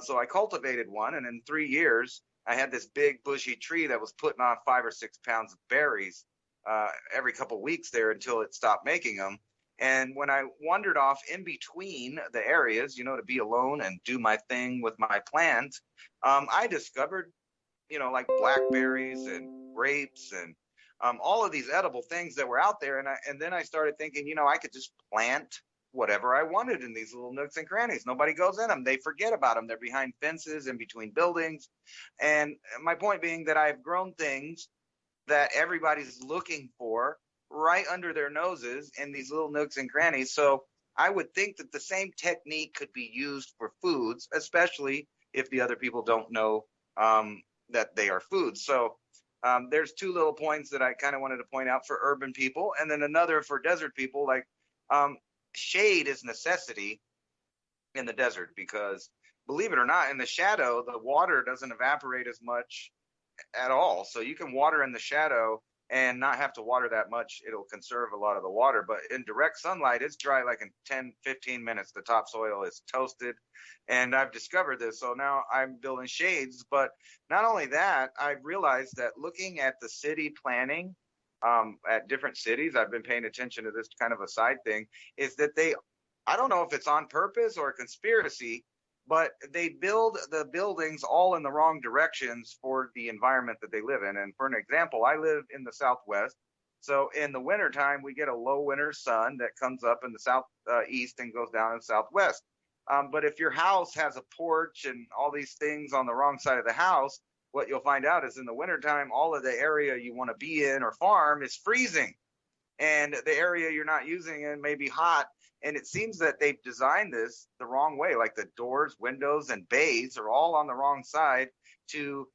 So I cultivated one, and in 3 years, I had this big bushy tree that was putting on 5 or 6 pounds of berries every couple of weeks there until it stopped making them. And when I wandered off in between the areas, to be alone and do my thing with my plant, I discovered, like blackberries and grapes and all of these edible things that were out there. And then I started thinking, I could just plant whatever I wanted in these little nooks and crannies. Nobody goes in them. They forget about them. They're behind fences, in between buildings. And my point being that I've grown things that everybody's looking for right under their noses in these little nooks and crannies. So I would think that the same technique could be used for foods, especially if the other people don't know that they are foods. So there's 2 little points that I kind of wanted to point out for urban people, and then another for desert people. Like shade is necessity in the desert, because believe it or not, in the shadow, the water doesn't evaporate as much at all. So you can water in the shadow and not have to water that much. It'll conserve a lot of the water. But in direct sunlight, it's dry like in 10, 15 minutes. The topsoil is toasted. And I've discovered this. So now I'm building shades. But not only that, I've realized that looking at the city planning at different cities, I've been paying attention to this kind of a side thing, is that I don't know if it's on purpose or a conspiracy, but they build the buildings all in the wrong directions for the environment that they live in. And for an example, I live in the Southwest. So in the wintertime, we get a low winter sun that comes up in the southeast and goes down in the southwest. But if your house has a porch and all these things on the wrong side of the house, what you'll find out is in the wintertime, all of the area you want to be in or farm is freezing. And the area you're not using it may be hot. And it seems that they've designed this the wrong way, like the doors, windows, and bays are all on the wrong side to,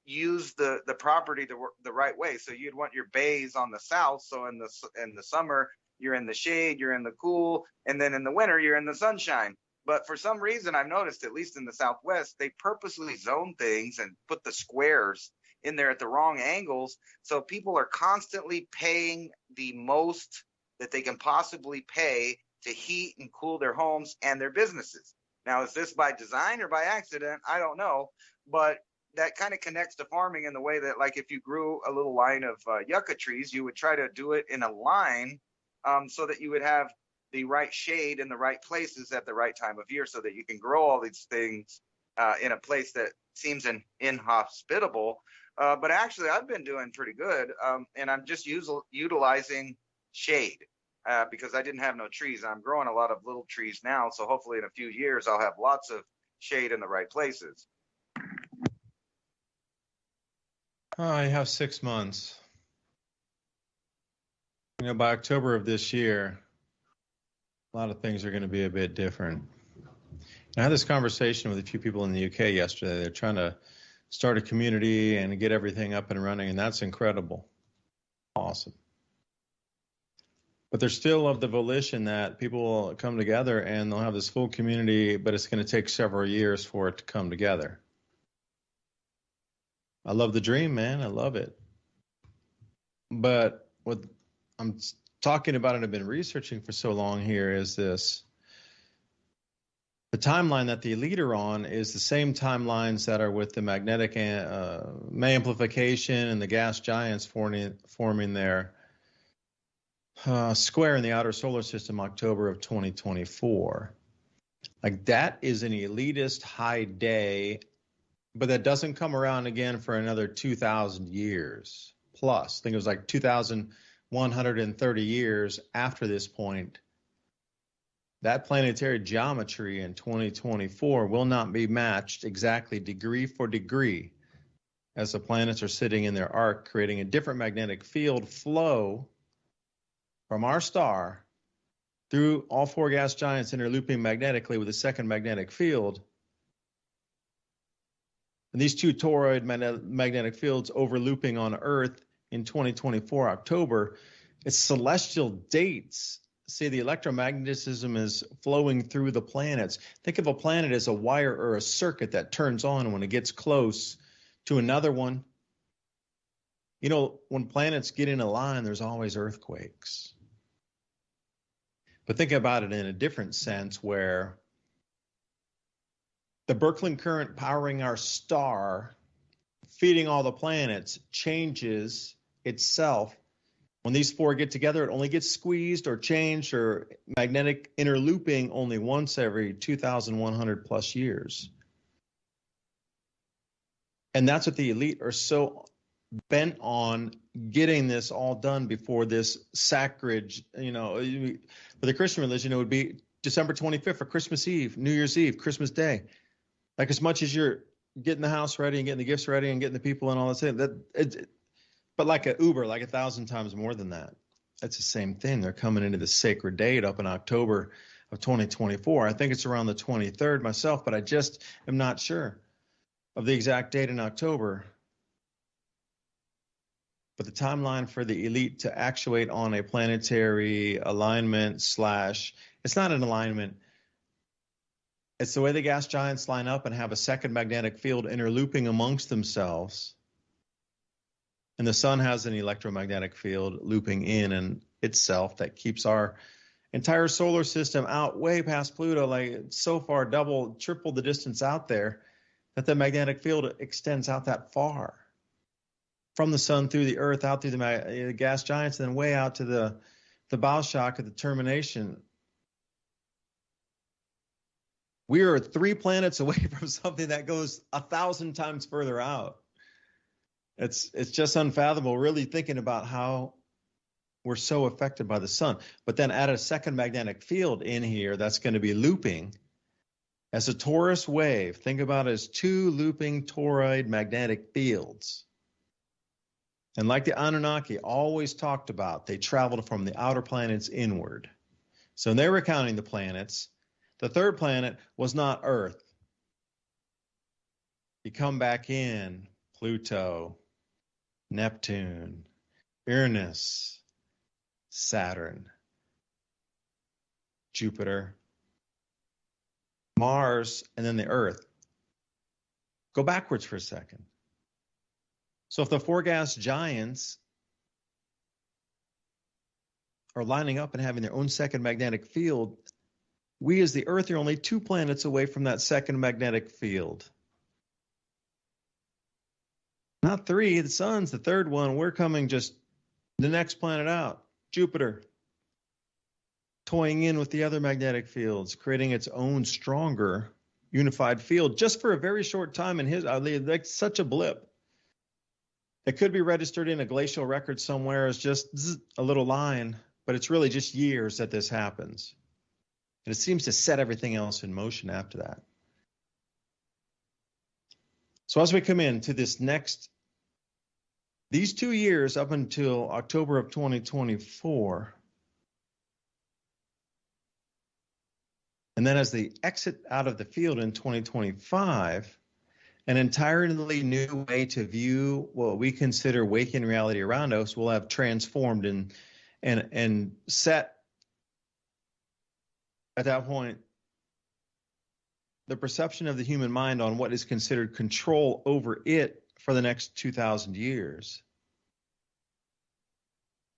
use the property the right way. So you'd want your bays on the south. So in the summer, you're in the shade, you're in the cool, and then in the winter, you're in the sunshine. But for some reason, I've noticed, at least in the Southwest, they purposely zone things and put the squares in there at the wrong angles. So people are constantly paying the most that they can possibly pay to heat and cool their homes and their businesses. Now, is this by design or by accident? I don't know. But that kind of connects to farming in the way that, like, if you grew a little line of yucca trees, you would try to do it in a line so that you would have the right shade in the right places at the right time of year so that you can grow all these things in a place that seems inhospitable. But actually, I've been doing pretty good, and I'm just utilizing shade because I didn't have no trees. I'm growing a lot of little trees now, so hopefully in a few years I'll have lots of shade in the right places. I have 6 months. By October of this year, a lot of things are going to be a bit different. I had this conversation with a few people in the UK yesterday. They're trying to start a community and get everything up and running, and that's incredible. Awesome. But they're still of the volition that people will come together and they'll have this full community, but it's going to take several years for it to come together. I love the dream, man. I love it. But what I'm talking about and I've been researching for so long here is this. The timeline that the elite are on is the same timelines that are with the magnetic amplification and the gas giants forming their square in the outer solar system, October of 2024. Like, that is an elitist high day, but that doesn't come around again for another 2,000 years plus. I think it was like 2,130 years after this point. That planetary geometry in 2024 will not be matched exactly degree for degree as the planets are sitting in their arc, creating a different magnetic field flow from our star through all four gas giants interlooping magnetically with a second magnetic field. And these two toroid magnetic fields overlooping on Earth in 2024 October, it's celestial dates. See, the electromagnetism is flowing through the planets. Think of a planet as a wire or a circuit that turns on when it gets close to another one. You know, when planets get in a line, there's always earthquakes. But think about it in a different sense, where the Birkeland current powering our star, feeding all the planets, changes itself. When these four get together, it only gets squeezed or changed or magnetic interlooping only once every 2,100 plus years. And that's what the elite are so bent on, getting this all done before this sacrilege. You know, for the Christian religion, it would be December 25th for Christmas Eve, New Year's Eve, Christmas Day. Like, as much as you're getting the house ready and getting the gifts ready and getting the people and all that, but like a Uber, like 1,000 times more than that. That's the same thing. They're coming into the sacred date up in October of 2024. I think it's around the 23rd myself, but I just am not sure of the exact date in October. But the timeline for the elite to actuate on a planetary alignment it's not an alignment. It's the way the gas giants line up and have a second magnetic field interlooping amongst themselves. And the sun has an electromagnetic field looping in and itself that keeps our entire solar system out way past Pluto, like so far double, triple the distance out there, that the magnetic field extends out that far. From the sun through the earth, out through the gas giants, and then way out to the bow shock at the termination. We are 3 planets away from something that goes 1,000 times further out. It's just unfathomable, really thinking about how we're so affected by the sun. But then add a second magnetic field in here that's going to be looping as a torus wave. Think about it as 2 looping toroid magnetic fields. And like the Anunnaki always talked about, they traveled from the outer planets inward. So when they were counting the planets, the third planet was not Earth. You come back in, Pluto, Neptune, Uranus, Saturn, Jupiter, Mars, and then the Earth. Go backwards for a second. So if the 4 gas giants are lining up and having their own second magnetic field, we as the Earth are only 2 planets away from that second magnetic field. Not 3, the sun's the third one. We're coming just the next planet out, Jupiter, toying in with the other magnetic fields, creating its own stronger unified field just for a very short time in his, like such a blip. It could be registered in a glacial record somewhere as just a little line, but it's really just years that this happens. And it seems to set everything else in motion after that. So as we come into these 2 years up until October of 2024, and then as they exit out of the field in 2025, an entirely new way to view what we consider waking reality around us will have transformed and set at that point the perception of the human mind on what is considered control over it for the next 2,000 years.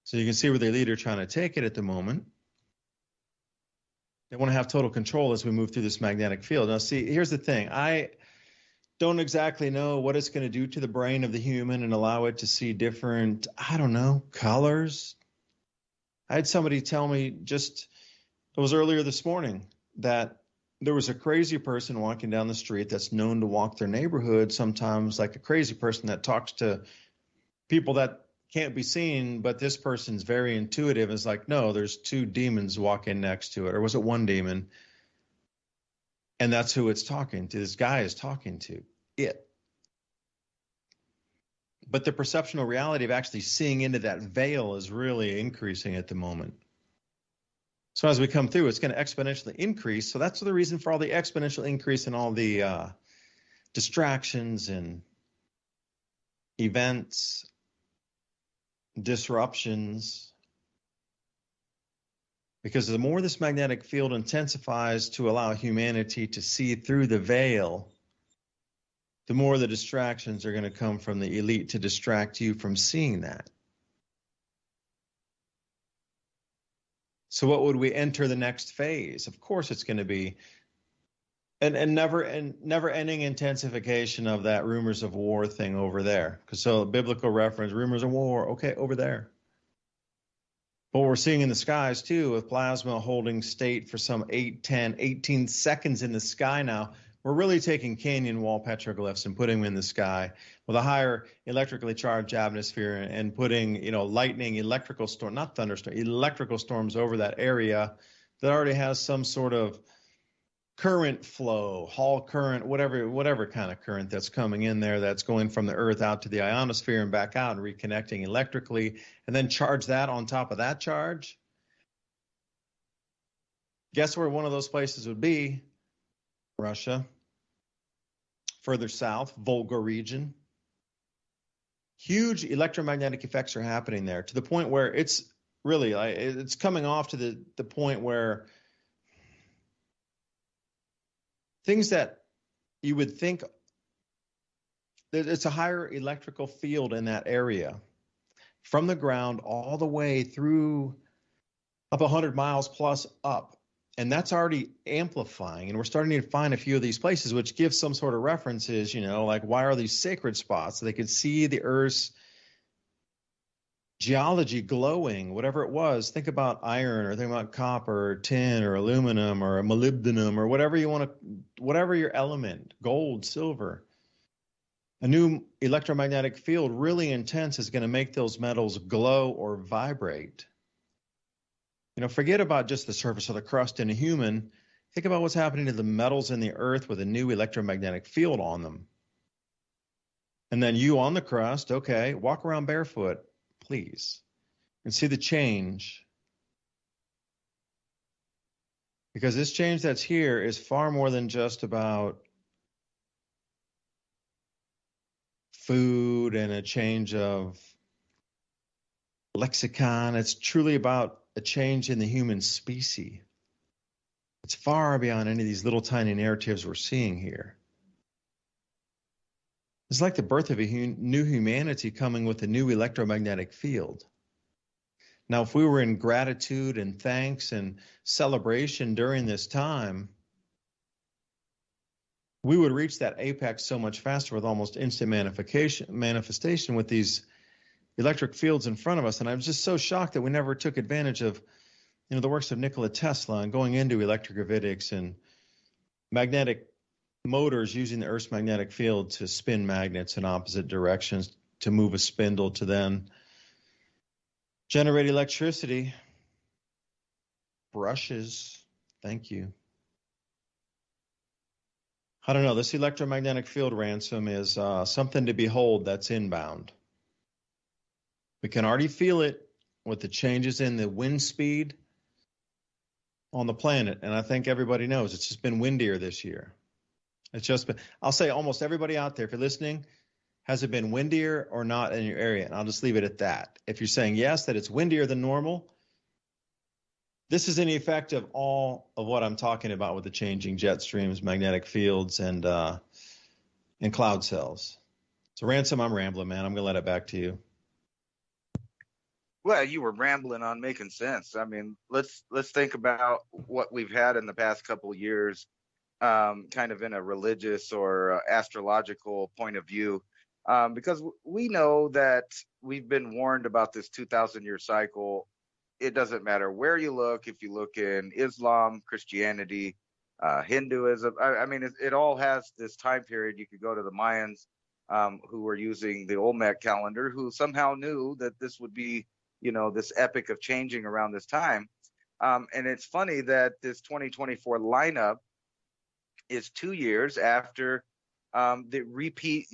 So you can see where the leader trying to take it at the moment. They want to have total control as we move through this magnetic field. Now, see, here's the thing. I don't exactly know what it's going to do to the brain of the human and allow it to see different, I don't know, colors. I had somebody tell me it was earlier this morning, that there was a crazy person walking down the street that's known to walk their neighborhood sometimes like a crazy person that talks to people that can't be seen, but this person's very intuitive. It's like, no, there's 2 demons walking next to it. Or was it 1 demon? And that's who it's talking to. This guy is talking to it. But the perceptual reality of actually seeing into that veil is really increasing at the moment. So as we come through, it's going to exponentially increase. So that's the reason for all the exponential increase in all the distractions and events, disruptions. Because the more this magnetic field intensifies to allow humanity to see through the veil, the more the distractions are going to come from the elite to distract you from seeing that. So what would we enter the next phase? Of course, it's going to be and never ending intensification of that rumors of war thing over there. Because so biblical reference, rumors of war, okay, over there. But we're seeing in the skies too, with plasma holding state for some 8, 10, 18 seconds in the sky now. We're really taking canyon wall petroglyphs and putting them in the sky with a higher electrically charged atmosphere and putting, lightning, electrical storm, not thunderstorm, electrical storms over that area that already has some sort of current flow, Hall current, whatever kind of current that's coming in there that's going from the Earth out to the ionosphere and back out and reconnecting electrically, and then charge that on top of that charge. Guess where one of those places would be? Russia. Further south, Volga region. Huge electromagnetic effects are happening there to the point where it's really, it's coming off to the point where things that you would think that it's a higher electrical field in that area from the ground all the way through up 100 miles plus up. And that's already amplifying. And we're starting to find a few of these places, which gives some sort of references, like why are these sacred spots? So they could see the Earth's geology glowing, whatever it was. Think about iron, or think about copper, or tin, or aluminum, or molybdenum, or whatever you want to, whatever your element, gold, silver. A new electromagnetic field, really intense, is going to make those metals glow or vibrate. Forget about just the surface of the crust in a human. Think about what's happening to the metals in the earth with a new electromagnetic field on them. And then you on the crust, okay, walk around barefoot, please, and see the change. Because this change that's here is far more than just about food and a change of lexicon. It's truly about a change in the human species. It's far beyond any of these little tiny narratives we're seeing here. It's like the birth of a new humanity coming with a new electromagnetic field. Now, if we were in gratitude and thanks and celebration during this time, we would reach that apex so much faster with almost instant manifestation with these electric fields in front of us. And I was just so shocked that we never took advantage of, the works of Nikola Tesla and going into electrogravitics and magnetic motors using the Earth's magnetic field to spin magnets in opposite directions to move a spindle to then generate electricity. Brushes. Thank you. I don't know. This electromagnetic field ransom is something to behold that's inbound. We can already feel it with the changes in the wind speed on the planet. And I think everybody knows it's just been windier this year. It's just been, I'll say almost everybody out there, if you're listening, has it been windier or not in your area? And I'll just leave it at that. If you're saying yes, that it's windier than normal, this is an effect of all of what I'm talking about with the changing jet streams, magnetic fields, and cloud cells. So, Ransom, I'm rambling, man. I'm going to let it back to you. Well, you were rambling on making sense. I mean, let's think about what we've had in the past couple of years, kind of in a religious or astrological point of view, because we know that we've been warned about this 2,000-year cycle. It doesn't matter where you look. If you look in Islam, Christianity, Hinduism, I mean, it all has this time period. You could go to the Mayans, who were using the Olmec calendar, who somehow knew that this would be, this epic of changing around this time. And it's funny that this 2024 lineup is 2 years after the repeat,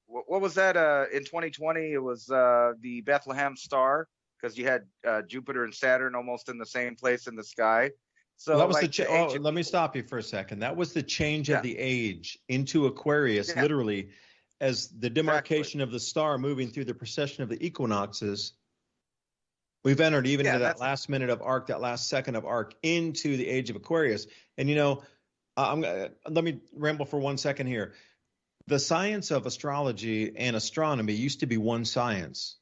what was that? In 2020, it was the Bethlehem star, because you had Jupiter and Saturn almost in the same place in the sky. So well, that was let me stop you for a second. That was the change of the age into Aquarius, literally, as the demarcation of the star moving through the precession of the equinoxes. We've entered even into that last minute of arc, that last second of arc, into the age of Aquarius. And, let me ramble for 1 second here. The science of astrology and astronomy used to be one science.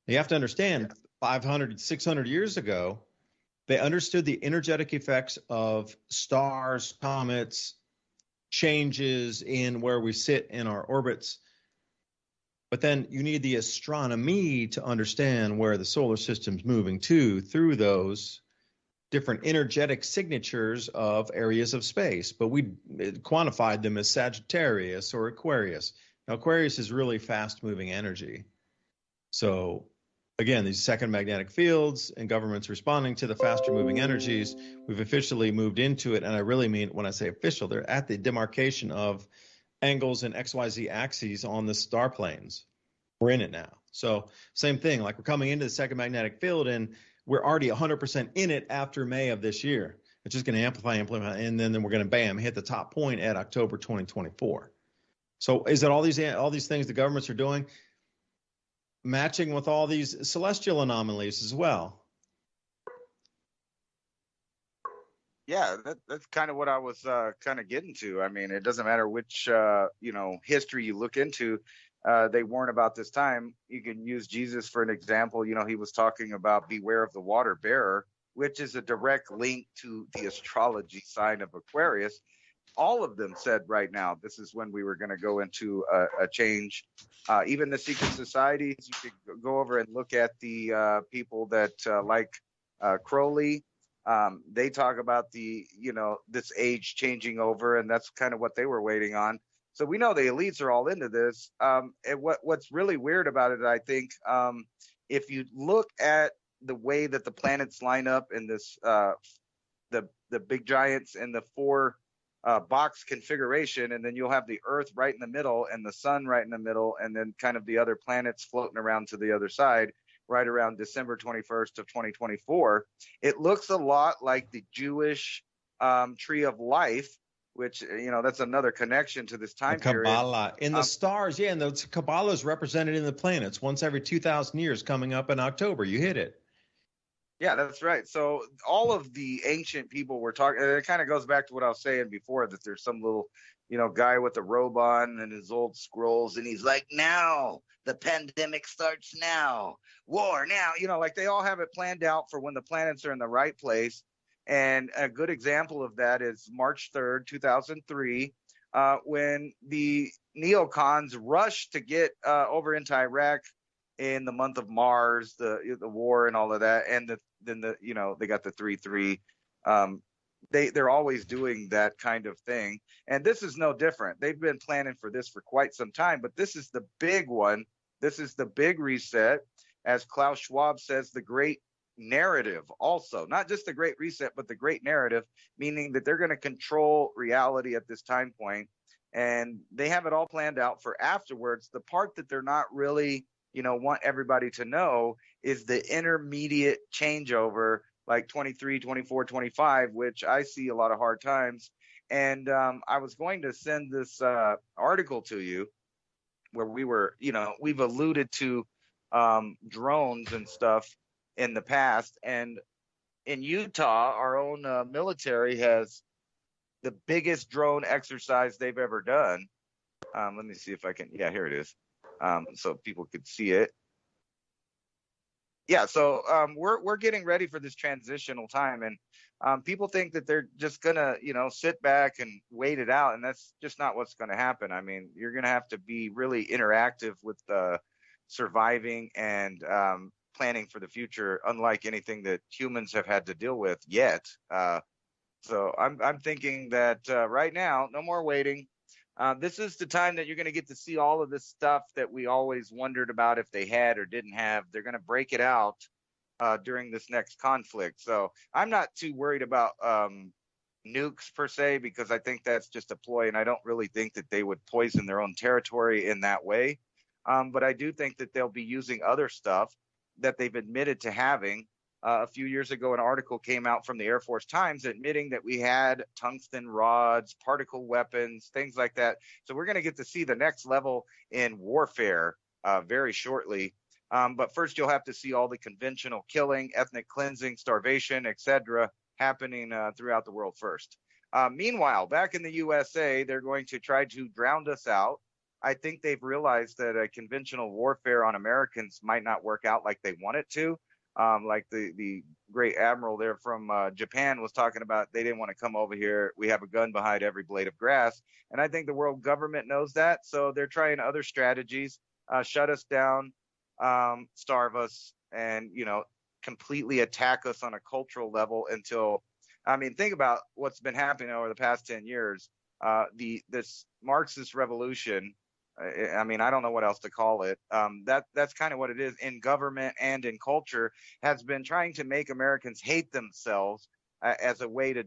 You have to understand, 500, 600 years ago, they understood the energetic effects of stars, comets, changes in where we sit in our orbits. But then you need the astronomy to understand where the solar system's moving to through those different energetic signatures of areas of space. But we quantified them as Sagittarius or Aquarius. Now, Aquarius is really fast-moving energy. So, again, these second magnetic fields and governments responding to the faster-moving energies, we've officially moved into it. And I really mean, when I say official, they're at the demarcation of angles and XYZ axes on the star planes. We're in it now. So same thing, like we're coming into the second magnetic field and we're already 100% in it after May of this year. It's just going to amplify, and then we're going to, bam, hit the top point at October 2024. So is it all these things the governments are doing, matching with all these celestial anomalies as well? Yeah, that's kind of what I was kind of getting to. I mean, it doesn't matter which, history you look into. They warn about this time. You can use Jesus for an example. He was talking about beware of the water bearer, which is a direct link to the astrology sign of Aquarius. all of them said right now, this is when we were going to go into a change. Even the secret societies, you could go over and look at the people that like Crowley. They talk about this age changing over, and that's kind of what they were waiting on. So we know the elites are all into this. And what's really weird about it, I think, if you look at the way that the planets line up in this, the big giants and the four box configuration, and then you'll have the Earth right in the middle and the sun right in the middle, and then kind of the other planets floating around to the other side, right around December 21st of 2024. It looks a lot like the Jewish tree of life, which, that's another connection to this time period. Kabbalah. In the stars, and the Kabbalah is represented in the planets once every 2,000 years coming up in October. You hit it. Yeah, that's right. So all of the ancient people were talking, and it kind of goes back to what I was saying before, that there's some little, guy with a robe on and his old scrolls, and he's like, now, the pandemic starts now, war now, like they all have it planned out for when the planets are in the right place. And a good example of that is March 3rd, 2003, when the neocons rushed to get over into Iraq in the month of Mars, the war and all of that, and then they got the 3-3. They're always doing that kind of thing, and this is no different. They've been planning for this for quite some time, but this is the big one. This is the big reset, as Klaus Schwab says, the great narrative. Also, not just the great reset, but the great narrative, meaning that they're going to control reality at this time point, and they have it all planned out for afterwards. The part that they're not really want everybody to know is the intermediate changeover, like 23, 24, 25, which I see a lot of hard times. And I was going to send this article to you where we've alluded to drones and stuff in the past. And in Utah, our own military has the biggest drone exercise they've ever done. Let me see if I can. Yeah, here it is. So people could see it. Yeah, so we're getting ready for this transitional time, and people think that they're just gonna, sit back and wait it out, and that's just not what's going to happen. I mean, you're going to have to be really interactive with surviving and planning for the future, unlike anything that humans have had to deal with yet. So I'm thinking that right now, no more waiting. This is the time that you're going to get to see all of this stuff that we always wondered about if they had or didn't have. They're going to break it out during this next conflict. So I'm not too worried about nukes per se, because I think that's just a ploy, and I don't really think that they would poison their own territory in that way. But I do think that they'll be using other stuff that they've admitted to having. A few years ago, an article came out from the Air Force Times admitting that we had tungsten rods, particle weapons, things like that. So we're going to get to see the next level in warfare very shortly. But first, you'll have to see all the conventional killing, ethnic cleansing, starvation, etc., happening throughout the world first. Meanwhile, back in the USA, they're going to try to drown us out. I think they've realized that a conventional warfare on Americans might not work out like they want it to. Like the great admiral there from Japan was talking about, they didn't want to come over here. We have a gun behind every blade of grass. And I think the world government knows that. So they're trying other strategies, shut us down, starve us, and, completely attack us on a cultural level until, think about what's been happening over the past 10 years. This Marxist revolution, I don't know what else to call it. That's kind of what it is in government and in culture, has been trying to make Americans hate themselves as a way to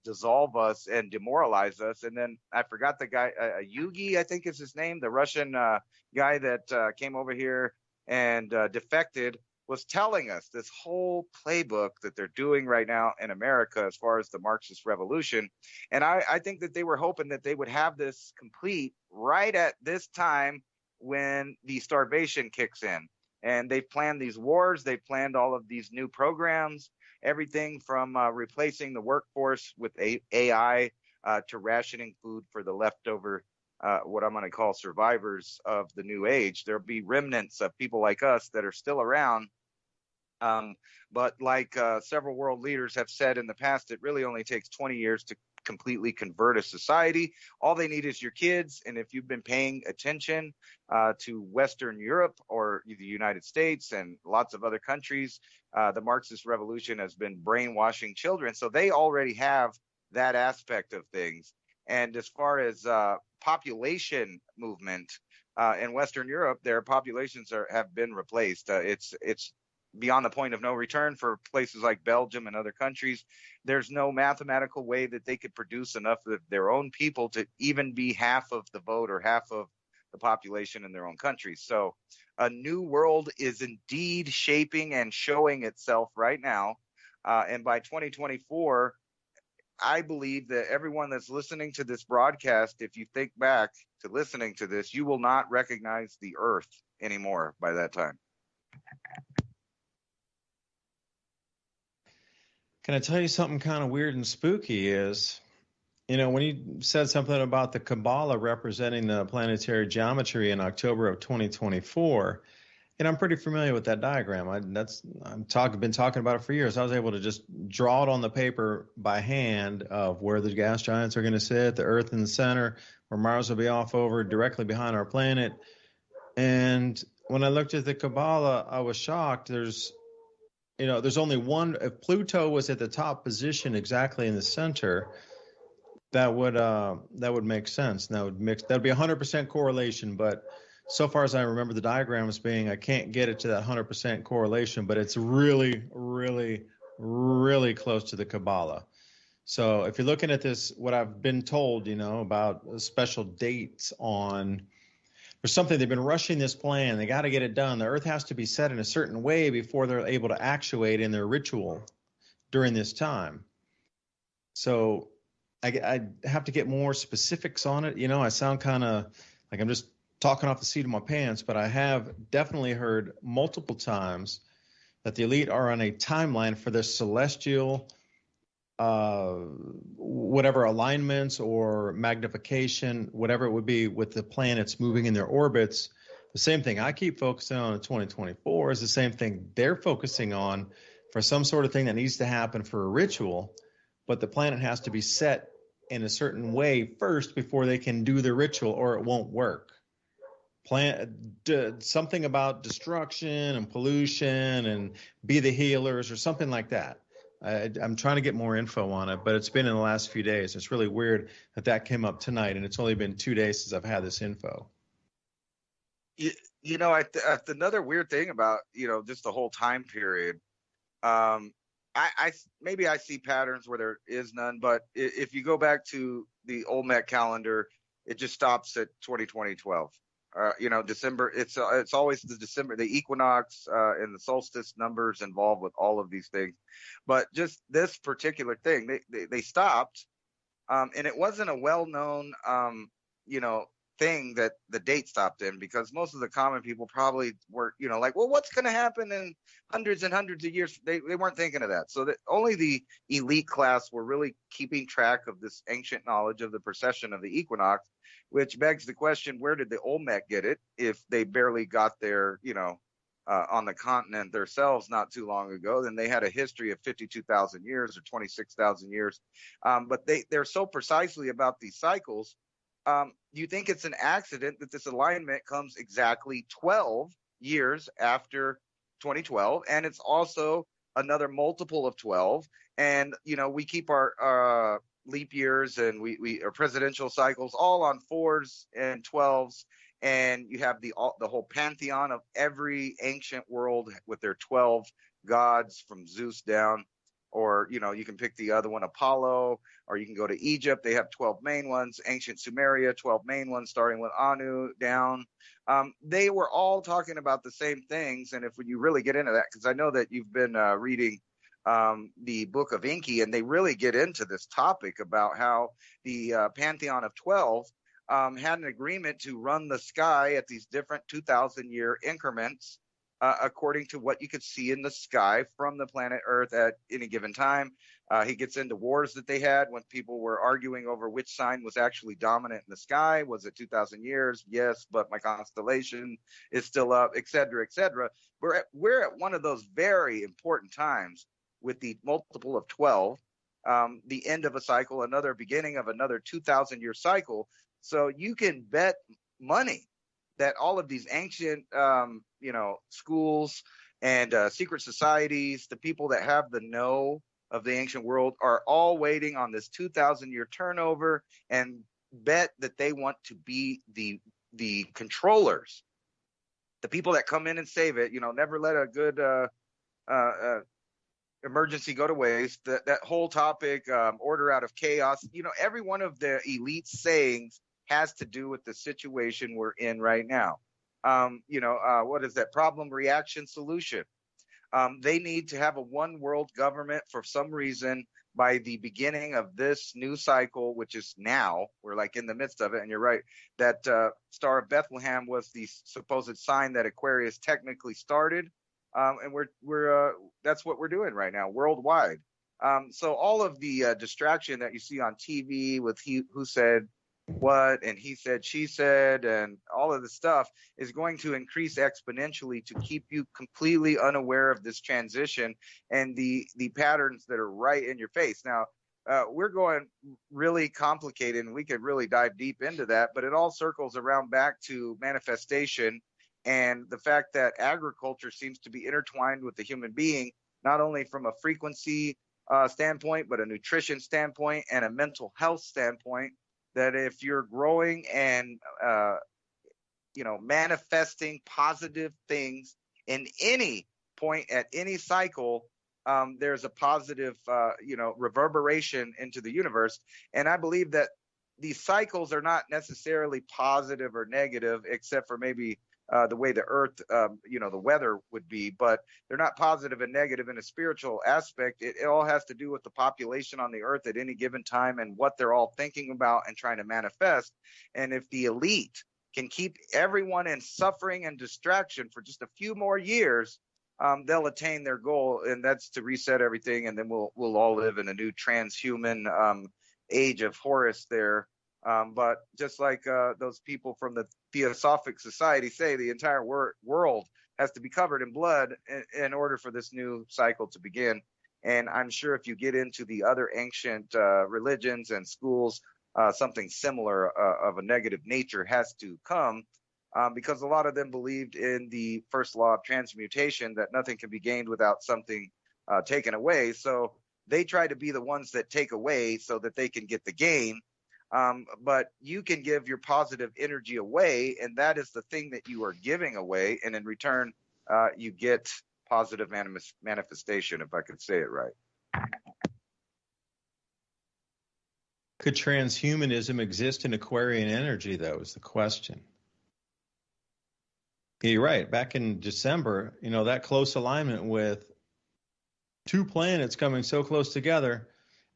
dissolve us and demoralize us. And then I forgot the guy, Yugi, I think is his name, the Russian guy that came over here and defected, was telling us this whole playbook that they're doing right now in America as far as the Marxist revolution. And I think that they were hoping that they would have this complete right at this time when the starvation kicks in. And they've planned these wars. They've planned all of these new programs, everything from replacing the workforce with AI to rationing food for the leftover, what I'm going to call survivors of the new age. There'll be remnants of people like us that are still around. But like several world leaders have said in the past, it really only takes 20 years to completely convert a society. All they need is your kids. And if you've been paying attention to Western Europe or the United States and lots of other countries, the Marxist revolution has been brainwashing children. So they already have that aspect of things. And as far as population movement in Western Europe, their populations have been replaced. It's beyond the point of no return for places like Belgium and other countries. There's no mathematical way that they could produce enough of their own people to even be half of the vote or half of the population in their own countries. So a new world is indeed shaping and showing itself right now. And by 2024, I believe that everyone that's listening to this broadcast, if you think back to listening to this, you will not recognize the earth anymore by that time. Can I tell you something kind of weird and spooky is, when you said something about the Kabbalah representing the planetary geometry in October of 2024, and I'm pretty familiar with that diagram. I've been talking about it for years. I was able to just draw it on the paper by hand of where the gas giants are going to sit, the Earth in the center, where Mars will be off over directly behind our planet. And when I looked at the Kabbalah, I was shocked. There's only one. If Pluto was at the top position exactly in the center, that would make sense. That would be 100% correlation. But so far as I remember the diagrams being, I can't get it to that 100% correlation, but it's really, really, really close to the Kabbalah. So if you're looking at this, what I've been told, about special dates on. Or something, they've been rushing this plan. They got to get it done. The Earth has to be set in a certain way before they're able to actuate in their ritual during this time. So I have to get more specifics on it. I sound kind of like I'm just talking off the seat of my pants, but I have definitely heard multiple times that the elite are on a timeline for their celestial whatever alignments or magnification, whatever it would be with the planets moving in their orbits. The same thing I keep focusing on in 2024 is the same thing they're focusing on for some sort of thing that needs to happen for a ritual, but the planet has to be set in a certain way first before they can do the ritual or it won't work. Something about destruction and pollution and be the healers or something like that. I'm trying to get more info on it, but it's been in the last few days. It's really weird that came up tonight, and it's only been 2 days since I've had this info. Another weird thing about, just the whole time period, I see patterns where there is none, but if you go back to the Olmec calendar, it just stops at 2012. December, it's always the December, the equinox and the solstice numbers involved with all of these things. But just this particular thing, they stopped, and it wasn't a well-known, thing that the date stopped in, because most of the common people probably were, like, well, what's going to happen in hundreds and hundreds of years? They weren't thinking of that. So that only the elite class were really keeping track of this ancient knowledge of the precession of the equinox, which begs the question, where did the Olmec get it if they barely got there, on the continent themselves not too long ago? Then they had a history of 52,000 years or 26,000 years. But they're so precisely about these cycles. You think it's an accident that this alignment comes exactly 12 years after 2012, and it's also another multiple of 12. And we keep our leap years and we our presidential cycles all on 4s and 12s, and you have the whole pantheon of every ancient world with their 12 gods from Zeus down. Or, you can pick the other one, Apollo, or you can go to Egypt. They have 12 main ones. Ancient Sumeria, 12 main ones, starting with Anu down. They were all talking about the same things. And if you really get into that, because I know that you've been reading the book of Enki, and they really get into this topic about how the Pantheon of 12 had an agreement to run the sky at these different 2,000-year increments, according to what you could see in the sky from the planet Earth at any given time. He gets into wars that they had when people were arguing over which sign was actually dominant in the sky. Was it 2,000 years? Yes, but my constellation is still up, et cetera, et cetera. We're at one of those very important times with the multiple of 12. the end of a cycle, another beginning of another 2,000-year cycle. So you can bet money that all of these ancient, schools and secret societies, the people that have the know of the ancient world, are all waiting on this 2,000-year turnover and bet that they want to be the controllers, the people that come in and save it. Never let a good emergency go to waste. That whole topic, order out of chaos. Every one of the elite sayings has to do with the situation we're in right now. What is that? Problem, reaction, solution. They need to have a one world government for some reason by the beginning of this new cycle, which is now. We're like in the midst of it. And you're right, that Star of Bethlehem was the supposed sign that Aquarius technically started. And we're that's what we're doing right now worldwide. So all of the distraction that you see on TV with who said what and he said, she said, and all of the stuff is going to increase exponentially to keep you completely unaware of this transition and the patterns that are right in your face. Now, we're going really complicated, and we could really dive deep into that, but it all circles around back to manifestation and the fact that agriculture seems to be intertwined with the human being, not only from a frequency standpoint, but a nutrition standpoint and a mental health standpoint. That if you're growing and manifesting positive things in any point at any cycle, there's a positive reverberation into the universe. And I believe that these cycles are not necessarily positive or negative, except for maybe the way the earth, the weather would be, but they're not positive and negative in a spiritual aspect. It all has to do with the population on the earth at any given time and what they're all thinking about and trying to manifest. And if the elite can keep everyone in suffering and distraction for just a few more years, they'll attain their goal, and that's to reset everything. And then we'll all live in a new transhuman age of Horus there. But just like those people from the Theosophic Society say, the entire world has to be covered in blood in order for this new cycle to begin. And I'm sure if you get into the other ancient religions and schools, something similar of a negative nature has to come, because a lot of them believed in the first law of transmutation, that nothing can be gained without something taken away. So they try to be the ones that take away so that they can get the gain. But you can give your positive energy away, and that is the thing that you are giving away. And in return, you get positive manifestation, if I could say it right. Could transhumanism exist in Aquarian energy, though, is the question. You're right. Back in December, that close alignment with two planets coming so close together,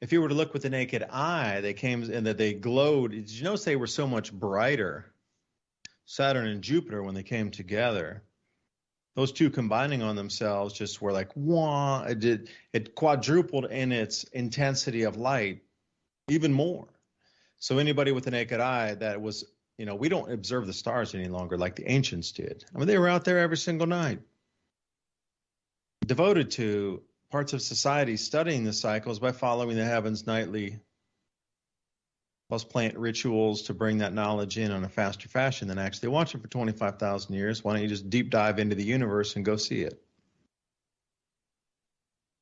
if you were to look with the naked eye, they came and that they glowed. Did you notice they were so much brighter, Saturn and Jupiter, when they came together? Those two combining on themselves just were like, wah, it quadrupled in its intensity of light even more. So anybody with the naked eye that was, we don't observe the stars any longer like the ancients did. I mean, they were out there every single night, devoted to parts of society studying the cycles by following the heavens nightly, plus plant rituals to bring that knowledge in on a faster fashion than actually watching for 25,000 years. Why don't you just deep dive into the universe and go see it?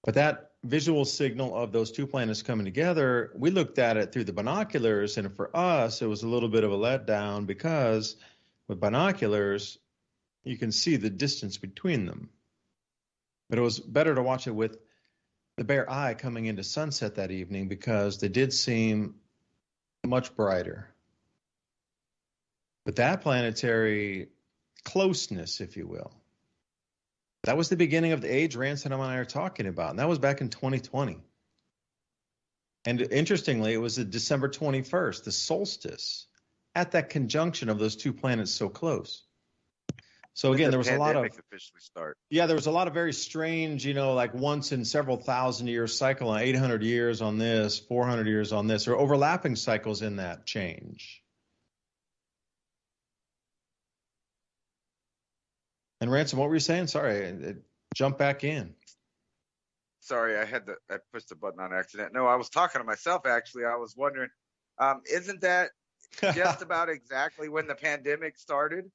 But that visual signal of those two planets coming together, we looked at it through the binoculars, and for us, it was a little bit of a letdown because with binoculars, you can see the distance between them. But it was better to watch it with the bare eye coming into sunset that evening because they did seem much brighter. But that planetary closeness, if you will, that was the beginning of the age Ransom and I are talking about, and that was back in 2020. And interestingly, it was December 21st, the solstice, at that conjunction of those two planets so close. So again, there was a lot of officially start. Yeah, there was a lot of very strange, like once in several thousand year cycle, 800 years on this, 400 years on this, or overlapping cycles in that change. And Ransom, what were you saying? Sorry, jump back in. Sorry, I pushed the button on accident. No, I was talking to myself, actually. I was wondering, isn't that just about exactly when the pandemic started?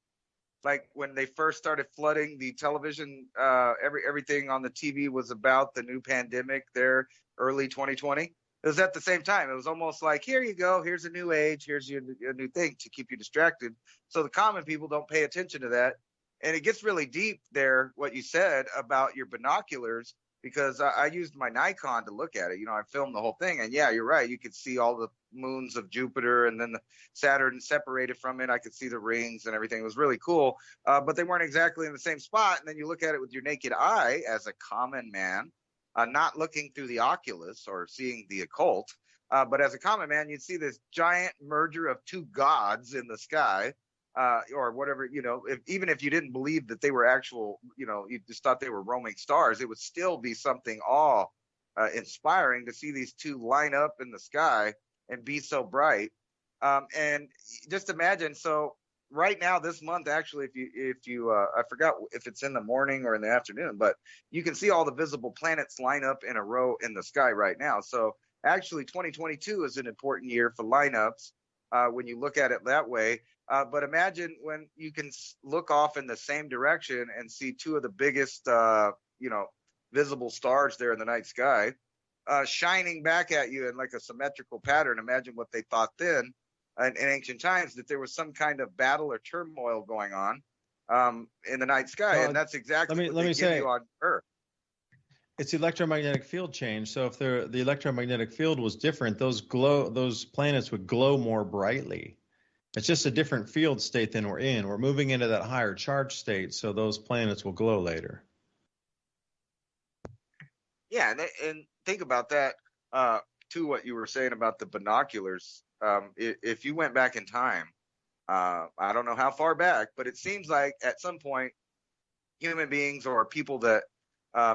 Like when they first started flooding the television, everything on the TV was about the new pandemic there, early 2020. It was at the same time. It was almost like, here you go, here's a new age, here's a new thing to keep you distracted. So the common people don't pay attention to that. And it gets really deep there, what you said about your binoculars, because I used my Nikon to look at it. I filmed the whole thing. And yeah, you're right. You could see all the moons of Jupiter and then the Saturn separated from it. I could see the rings and everything. It was really cool. But they weren't exactly in the same spot. And then you look at it with your naked eye as a common man, not looking through the oculus or seeing the occult. But as a common man, you'd see this giant merger of two gods in the sky. Or whatever, even if you didn't believe that they were actual, you just thought they were roaming stars, it would still be something awe-inspiring to see these two line up in the sky and be so bright. And just imagine, so right now, this month, actually, if you I forgot if it's in the morning or in the afternoon, but you can see all the visible planets line up in a row in the sky right now. So actually, 2022 is an important year for lineups when you look at it that way. But imagine when you can look off in the same direction and see two of the biggest, visible stars there in the night sky, shining back at you in like a symmetrical pattern. Imagine what they thought then in ancient times, that there was some kind of battle or turmoil going on in the night sky. And that's exactly what they give you on Earth. It's electromagnetic field change. So if the electromagnetic field was different, those planets would glow more brightly. It's just a different field state than we're in. We're moving into that higher charge state, so those planets will glow later. Yeah, and think about that, too, what you were saying about the binoculars. If you went back in time, I don't know how far back, but it seems like at some point, human beings or people that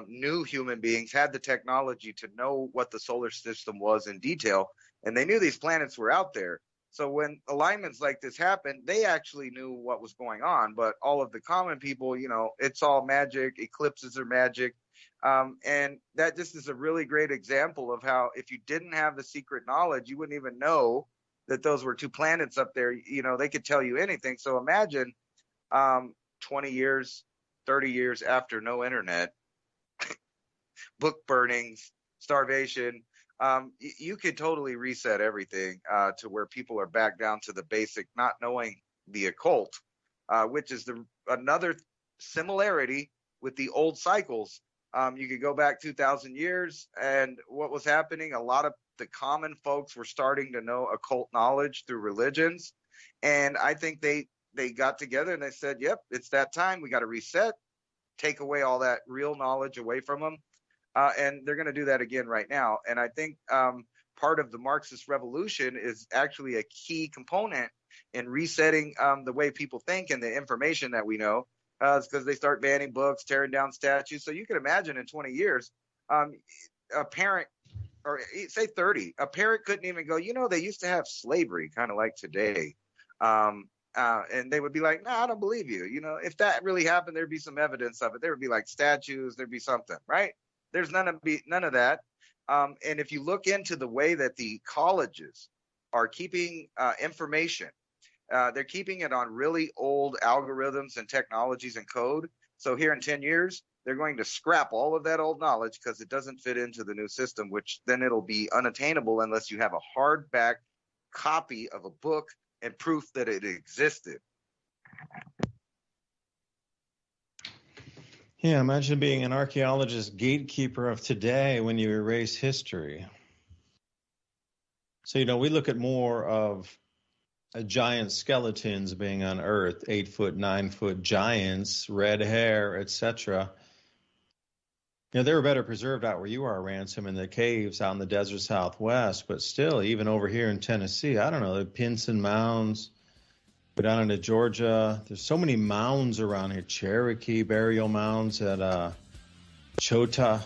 knew human beings had the technology to know what the solar system was in detail, and they knew these planets were out there. So when alignments like this happened, they actually knew what was going on. But all of the common people, it's all magic. Eclipses are magic. And that just is a really great example of how if you didn't have the secret knowledge, you wouldn't even know that those were two planets up there. They could tell you anything. So imagine 20 years, 30 years after no internet, book burnings, starvation. You could totally reset everything to where people are back down to the basic, not knowing the occult, which is another similarity with the old cycles. You could go back 2,000 years, and what was happening, a lot of the common folks were starting to know occult knowledge through religions. And I think they got together and they said, yep, it's that time. We got to reset, take away all that real knowledge away from them. And they're going to do that again right now. And I think part of the Marxist revolution is actually a key component in resetting the way people think and the information that we know. It's because they start banning books, tearing down statues. So you can imagine in 20 years, a parent, or say 30, a parent couldn't even go, they used to have slavery, kind of like today. And they would be like, no, I don't believe you. If that really happened, there'd be some evidence of it. There would be like statues, there'd be something, right? There's none of that. And if you look into the way that the colleges are keeping information, they're keeping it on really old algorithms and technologies and code. So here in 10 years, they're going to scrap all of that old knowledge because it doesn't fit into the new system, which then it'll be unattainable unless you have a hardback copy of a book and proof that it existed. Yeah, imagine being an archaeologist gatekeeper of today when you erase history. So, we look at more of giant skeletons being unearthed, 8-foot, 9-foot giants, red hair, etc. They were better preserved out where you are, Ransom, in the caves out in the desert Southwest. But still, even over here in Tennessee, I don't know, the Pinson Mounds. Go down into Georgia. There's so many mounds around here. Cherokee burial mounds at Chota.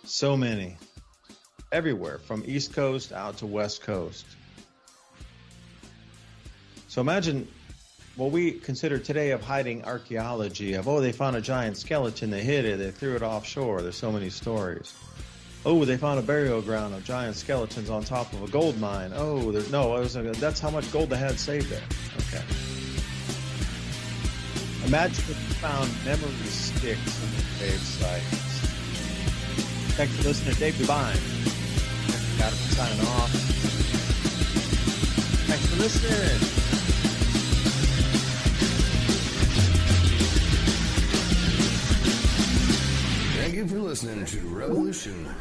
So many. Everywhere, from East Coast out to West Coast. So imagine what we consider today of hiding archaeology, of, they found a giant skeleton, they hid it, they threw it offshore. There's so many stories. They found a burial ground of giant skeletons on top of a gold mine. That's how much gold they had saved there. Okay. Imagine if you found memory sticks in the grave sites. Thanks for listening to Dave Devine. Got to sign off. Thanks for listening. Thank you for listening to Revolution